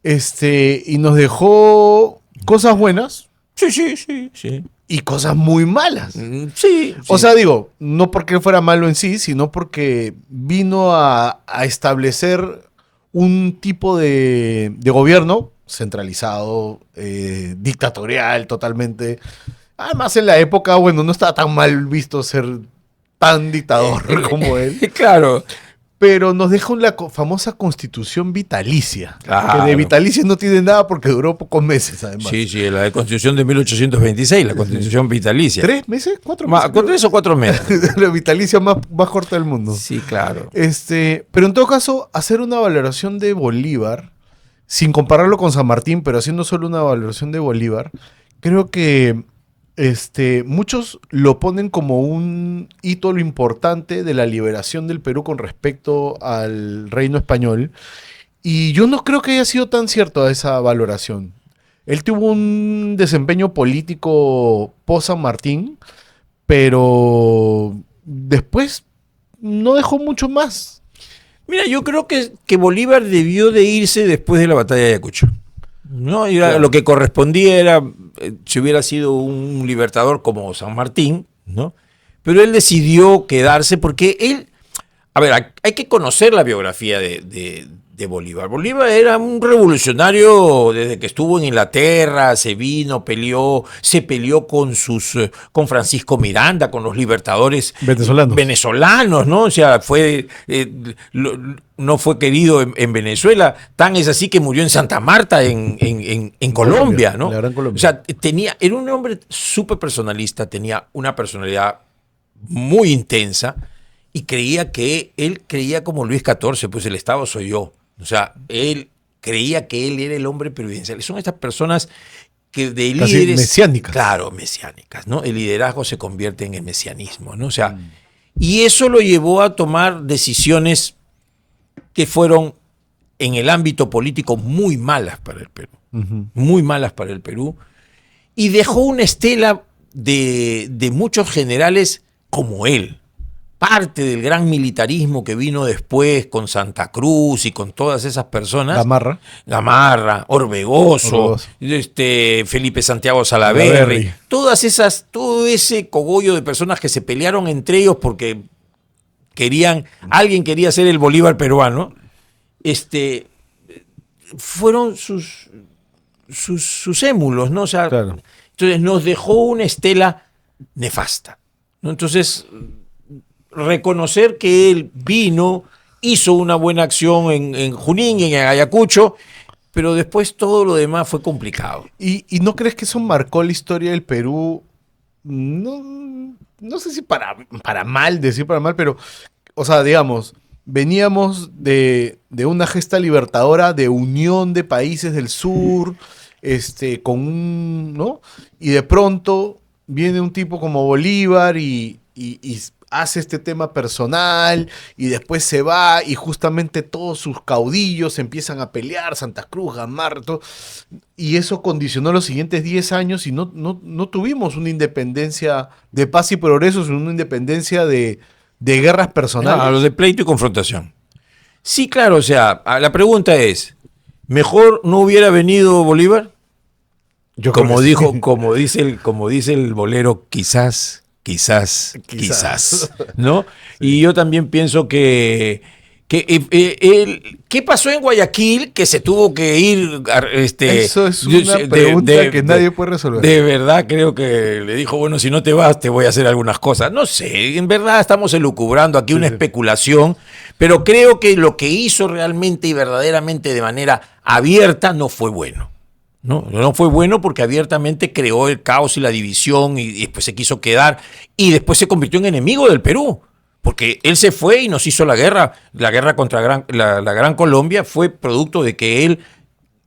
Y nos dejó cosas buenas. Sí. Y cosas muy malas. Sí. O sea, digo, no porque fuera malo en sí, sino porque vino a establecer un tipo de gobierno centralizado, dictatorial totalmente. Además, en la época, bueno, no estaba tan mal visto ser tan dictador como él. Claro. Pero nos deja la famosa constitución vitalicia. Claro. Que de vitalicia no tiene nada porque duró pocos meses, además. Sí, la de constitución de 1826, la constitución vitalicia. ¿3 meses? ¿4 meses? 3 o 4 meses. La vitalicia más corta del mundo. Sí, claro. Pero en todo caso, hacer una valoración de Bolívar, sin compararlo con San Martín, pero haciendo solo una valoración de Bolívar, creo que muchos lo ponen como un hito importante de la liberación del Perú con respecto al reino español, y yo no creo que haya sido tan cierto esa valoración. Él tuvo un desempeño político post San Martín, pero después no dejó mucho más. Mira, yo creo que Bolívar debió de irse después de la batalla de Ayacucho. ¿No? Claro. Lo que correspondía era, si hubiera sido un libertador como San Martín, ¿no? Pero él decidió quedarse porque él, a ver, hay que conocer la biografía de Bolívar. Bolívar era un revolucionario desde que estuvo en Inglaterra, se vino, se peleó con Francisco Miranda, con los libertadores venezolanos, ¿no? O sea, no fue querido en Venezuela, tan es así que murió en Santa Marta, en Colombia, ¿no? La Gran Colombia. O sea, era un hombre súper personalista, tenía una personalidad muy intensa y él creía como Luis XIV, pues el Estado soy yo. O sea, él creía que él era el hombre providencial. Son estas personas que de casi líderes... mesiánicas. Claro, mesiánicas, ¿no? El liderazgo se convierte en el mesianismo, ¿no? O sea, y eso lo llevó a tomar decisiones que fueron en el ámbito político muy malas para el Perú. Muy malas para el Perú. Y dejó una estela de muchos generales como él. Parte del gran militarismo que vino después con Santa Cruz y con todas esas personas. Gamarra, Orbegoso. Felipe Santiago Salaverry. Todo ese cogollo de personas que se pelearon entre ellos porque alguien quería ser el Bolívar peruano. Fueron sus émulos, ¿no? O sea, claro. Entonces nos dejó una estela nefasta, ¿no? Entonces, reconocer que él vino, hizo una buena acción en Junín y en Ayacucho, pero después todo lo demás fue complicado. ¿Y no crees que eso marcó la historia del Perú? No sé si para mal, decir para mal, pero, o sea, digamos, veníamos de una gesta libertadora de unión de países del sur, ¿no? Y de pronto viene un tipo como Bolívar y hace este tema personal y después se va y justamente todos sus caudillos empiezan a pelear, Santa Cruz, Gamarra, y eso condicionó los siguientes 10 años y no tuvimos una independencia de paz y progreso, sino una independencia de guerras personales. Lo de pleito y confrontación. Sí, claro, o sea, la pregunta es, ¿mejor no hubiera venido Bolívar? Como dice el bolero, quizás, ¿no? Y yo también pienso que ¿qué pasó en Guayaquil que se tuvo que ir? Eso es una pregunta que nadie puede resolver. De verdad creo que le dijo, bueno, si no te vas te voy a hacer algunas cosas. No sé, en verdad estamos elucubrando aquí una especulación, pero creo que lo que hizo realmente y verdaderamente de manera abierta no fue bueno. No fue bueno porque abiertamente creó el caos y la división y después se quiso quedar y después se convirtió en enemigo del Perú. Porque él se fue y nos hizo la guerra. La guerra contra la Gran Colombia fue producto de que él,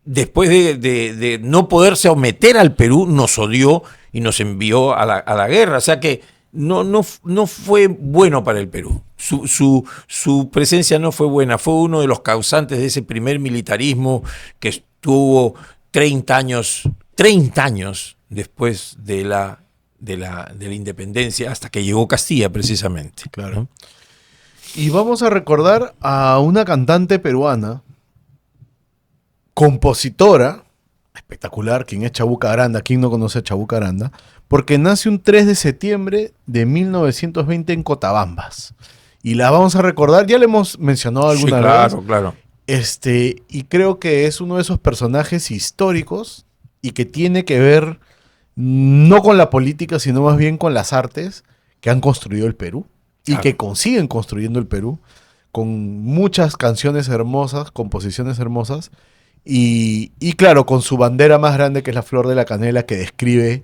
después de no poder someter al Perú, nos odió y nos envió a la guerra. O sea que no fue bueno para el Perú. Su presencia no fue buena. Fue uno de los causantes de ese primer militarismo que estuvo 30 años después de la independencia, hasta que llegó Castilla, precisamente. Claro. ¿No? Y vamos a recordar a una cantante peruana, compositora, espectacular, quien es Chabuca Granda. ¿Quién no conoce a Chabuca Granda? Porque nace un 3 de septiembre de 1920 en Cotabambas. Y la vamos a recordar, ya le hemos mencionado alguna vez. Claro. Y creo que es uno de esos personajes históricos y que tiene que ver no con la política, sino más bien con las artes que han construido el Perú y que consiguen construyendo el Perú con muchas canciones hermosas, composiciones hermosas y claro, con su bandera más grande que es la flor de la canela que describe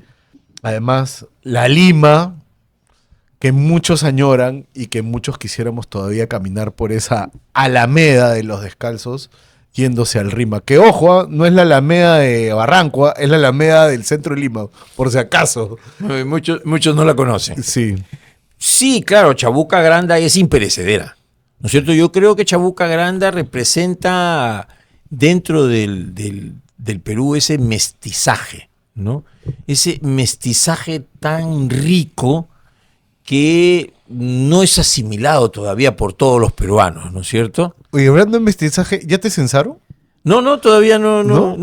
además la Lima que muchos añoran y que muchos quisiéramos todavía caminar por esa alameda de los descalzos yéndose al Rima. Que ojo, no es la alameda de Barranco, es la alameda del centro de Lima, por si acaso. Muchos no la conocen. Sí. Sí, claro, Chabuca Granda es imperecedera, ¿no es cierto? Yo creo que Chabuca Granda representa dentro del Perú ese mestizaje, ¿no? Ese mestizaje tan rico que no es asimilado todavía por todos los peruanos, ¿no es cierto? Oye, hablando de mestizaje, ¿ya te censaron? No, todavía no.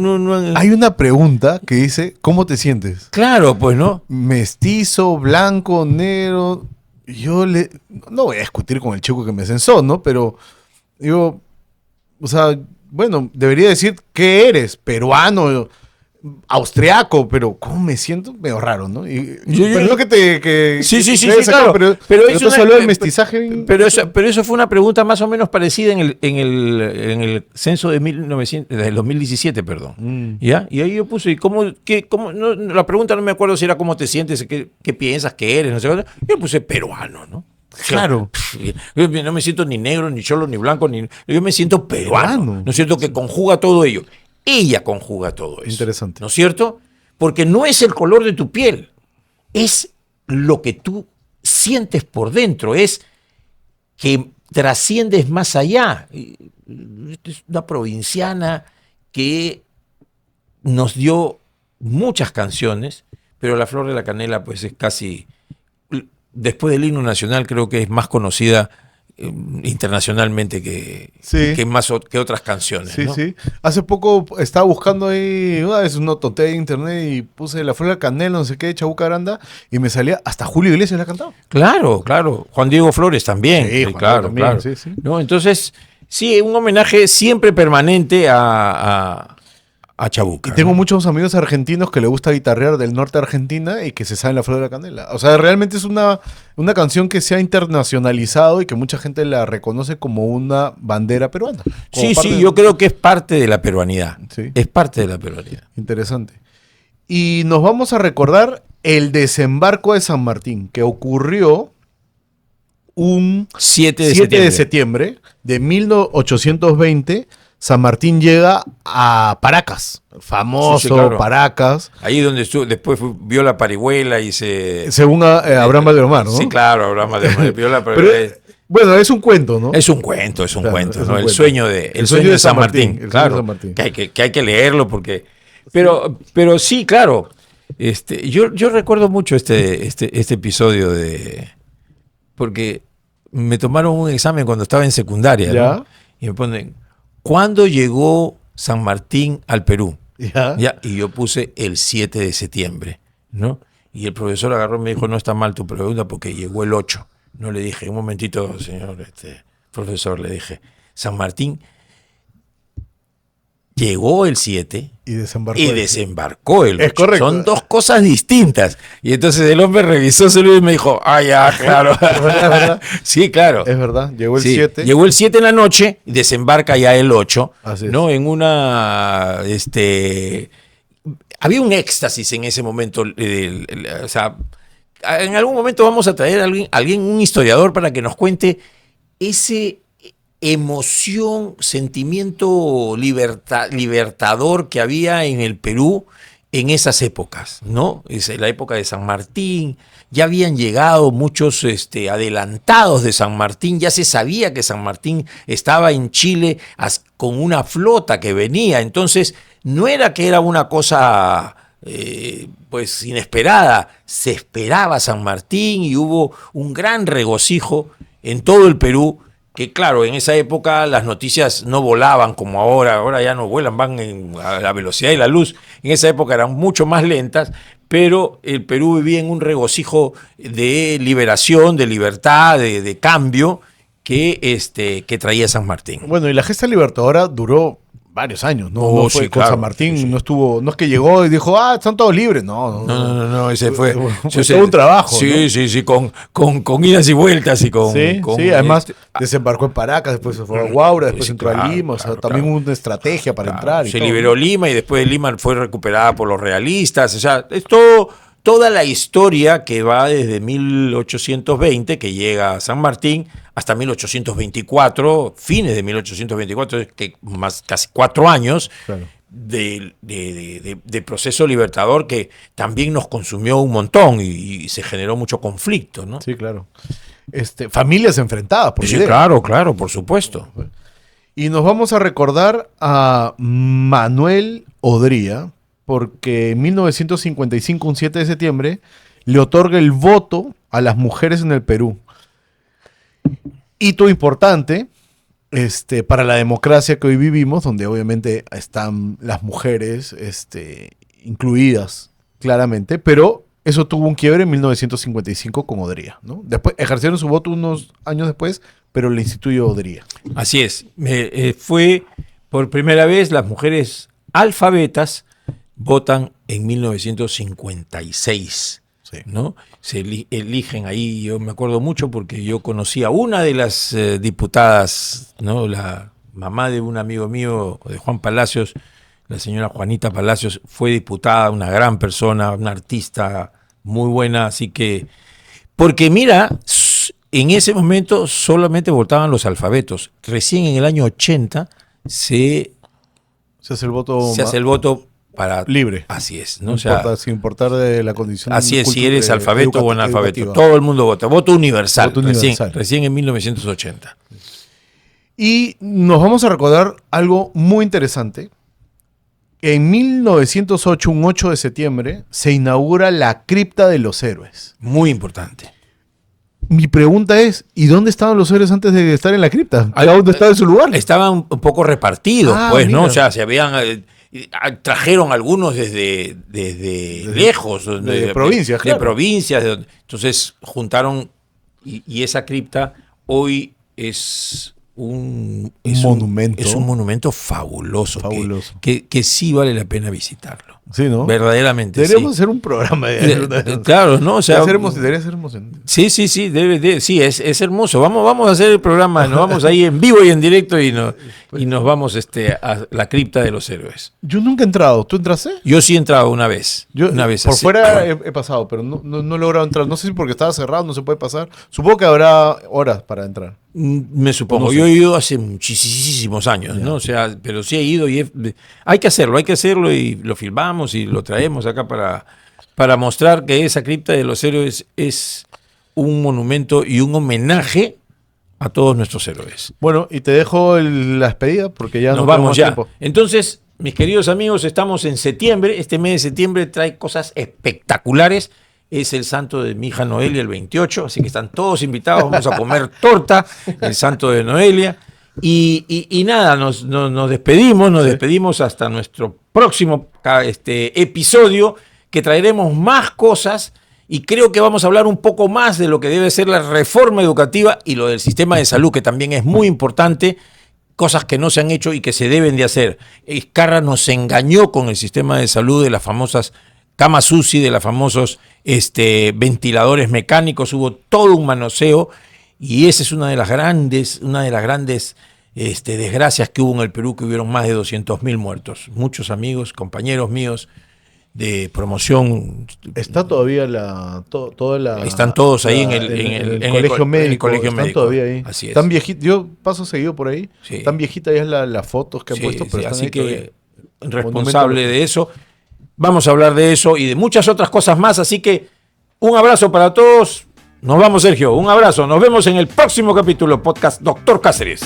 Hay una pregunta que dice, ¿cómo te sientes? Claro, pues, ¿no? Mestizo, blanco, negro. No voy a discutir con el chico que me censó, ¿no? Pero digo, o sea, bueno, debería decir qué eres, peruano, austriaco, pero ¿cómo me siento? Medio raro, ¿no? Perdón que te... Sí, claro. Pero es una... habló del mestizaje... Pero eso fue una pregunta más o menos parecida en el censo de 2017, perdón. ¿Ya? Y ahí yo puse, la pregunta no me acuerdo si era cómo te sientes, qué piensas que eres, no sé. Yo puse peruano, ¿no? Claro. Yo no me siento ni negro, ni cholo, ni blanco, yo me siento peruano. ¿No es cierto? Que conjuga todo ello. Ella conjuga todo eso. Interesante. ¿No es cierto? Porque no es el color de tu piel, es lo que tú sientes por dentro, es que trasciendes más allá. Es una provinciana que nos dio muchas canciones, pero La Flor de la Canela pues es casi, después del himno nacional, creo que es más conocida internacionalmente que otras canciones. Sí, ¿no? sí. Hace poco estaba buscando ahí, una vez una tontería de internet y puse La Flor de la Canela, no sé qué, Chabuca Aranda, y me salía hasta Julio Iglesias la cantaba. Claro. Juan Diego Flores también. Sí, claro, también, claro. Sí. ¿No? Entonces, sí, un homenaje siempre permanente a Chabuca. Y tengo muchos amigos argentinos que le gusta guitarrear del norte de Argentina y que se saben La Flor de la Canela. O sea, realmente es una canción que se ha internacionalizado y que mucha gente la reconoce como una bandera peruana. Sí, yo creo que es parte de la peruanidad. Sí. Es parte de la peruanidad. Interesante. Y nos vamos a recordar el desembarco de San Martín, que ocurrió un 7 de septiembre de 1820. San Martín llega a Paracas, famoso claro. Paracas. Ahí donde después vio la parihuela y según Abraham Valderomar, ¿no? Sí, claro, Abraham Valderomar vio la parihuela. Bueno, es un cuento, ¿no? Es un cuento, ¿no? El sueño de San Martín. Claro, que hay que leerlo porque... Pero sí, claro. Yo recuerdo mucho este episodio porque me tomaron un examen cuando estaba en secundaria, ¿no? Y me ponen... ¿Cuándo llegó San Martín al Perú? ¿Ya? Y yo puse el 7 de septiembre, ¿no? Y el profesor agarró y me dijo, no está mal tu pregunta porque llegó el 8. No le dije, un momentito, señor profesor, le dije, San Martín llegó el 7 y desembarcó el 8. Es correcto. Son dos cosas distintas. Y entonces el hombre revisó su libro y me dijo, ya, claro. ¿Verdad? Sí, claro. Es verdad, llegó el 7. Llegó el 7 en la noche y desembarca ya el 8. Así es. ¿No? En una... había un éxtasis en ese momento. O sea, en algún momento vamos a traer a alguien, un historiador, para que nos cuente ese... emoción, sentimiento libertador que había en el Perú en esas épocas, ¿no? Es la época de San Martín, ya habían llegado muchos adelantados de San Martín, ya se sabía que San Martín estaba en Chile con una flota que venía, entonces no era que era una cosa pues inesperada, se esperaba San Martín y hubo un gran regocijo en todo el Perú. Que claro, en esa época las noticias no volaban como ahora ya no vuelan, van a la velocidad de la luz. En esa época eran mucho más lentas, pero el Perú vivía en un regocijo de liberación, de libertad, de cambio que traía San Martín. Bueno, y la gesta libertadora duró varios años, ¿no? No fue sí, con claro, San Martín, sí. No es que llegó y dijo, están todos libres, no, ese fue todo un trabajo. Sí, con idas y vueltas y con... Sí, además desembarcó en Paracas, después se fue a Guaura, después entró a Lima, también hubo una estrategia para entrar. Se liberó Lima y después de Lima fue recuperada por los realistas, o sea, es toda la historia que va desde 1820, que llega a San Martín, hasta 1824, fines de 1824, que más casi 4 años, claro, de proceso libertador que también nos consumió un montón y se generó mucho conflicto, ¿no? Sí, claro. Familias enfrentadas, por sí, claro, por supuesto. Y nos vamos a recordar a Manuel Odría, porque en 1955, un 7 de septiembre, le otorga el voto a las mujeres en el Perú. Hito importante para la democracia que hoy vivimos, donde obviamente están las mujeres incluidas claramente, pero eso tuvo un quiebre en 1955 con Odría, ¿no? Después ejercieron su voto unos años después, pero le instituyó Odría. Así es. Fue por primera vez las mujeres alfabetas votan en 1956. Sí. ¿No? Se eligen ahí, yo me acuerdo mucho porque yo conocí a una de las diputadas, ¿no? La mamá de un amigo mío, de Juan Palacios, la señora Juanita Palacios, fue diputada, una gran persona, una artista muy buena, así que, porque mira, en ese momento solamente votaban los alfabetos, recién en el año 80 se hace el voto para libre. Así es, ¿no? No importa, sin importar de la condición. Así es, si eres alfabeto o analfabeto. Todo el mundo vota. Voto universal. Recién en 1980. Y nos vamos a recordar algo muy interesante. En 1908, un 8 de septiembre, se inaugura la Cripta de los Héroes. Muy importante. Mi pregunta es, ¿y dónde estaban los héroes antes de estar en la cripta? ¿Dónde estaba su lugar? Estaban un poco repartidos, pues, mira. ¿no? O sea, se habían... trajeron algunos desde lejos, de provincias, claro. De provincias. Entonces juntaron y esa cripta hoy es un monumento. Es un monumento fabuloso. Que sí vale la pena visitarlo. Sí, ¿no? Verdaderamente. Deberíamos hacer un programa. Claro, ¿no? O sea, debería ser hermoso. Sí, es hermoso. Vamos a hacer el programa, nos vamos ahí en vivo y en directo y nos vamos a la cripta de los héroes. Yo nunca he entrado. ¿Tú entraste? Yo sí he entrado una vez. Por fuera he pasado, pero no he logrado entrar. No sé si porque estaba cerrado, no se puede pasar. Supongo que habrá horas para entrar. Me supongo. No sé. Yo he ido hace muchísimos años, ¿no? O sea, pero sí he ido y hay que hacerlo y lo filmamos y lo traemos acá para mostrar que esa cripta de los héroes es un monumento y un homenaje a todos nuestros héroes. Bueno, y te dejo la despedida porque ya nos vamos ya. Tiempo. Entonces, mis queridos amigos, estamos en septiembre. Este mes de septiembre trae cosas espectaculares. Es el santo de mi hija Noelia, el 28, así que están todos invitados. Vamos a comer torta, el santo de Noelia. Y nada, nos despedimos hasta nuestro próximo episodio, que traeremos más cosas y creo que vamos a hablar un poco más de lo que debe ser la reforma educativa y lo del sistema de salud, que también es muy importante, cosas que no se han hecho y que se deben de hacer. Vizcarra nos engañó con el sistema de salud de las famosas camas UCI, de los famosos ventiladores mecánicos, hubo todo un manoseo y esa es una de las grandes desgracias que hubo en el Perú, que hubieron más de 200.000 muertos. Muchos amigos, compañeros míos de promoción. Está todavía están todos ahí en el colegio médico. Están todavía ahí. Así es. Tan viejita, yo paso seguido por ahí. Sí. Tan viejita ya es las fotos que han puesto, pero están así ahí que todavía. Responsable de eso. Vamos a hablar de eso y de muchas otras cosas más, así que un abrazo para todos. Nos vamos, Sergio. Un abrazo. Nos vemos en el próximo capítulo, podcast Doctor Cáceres.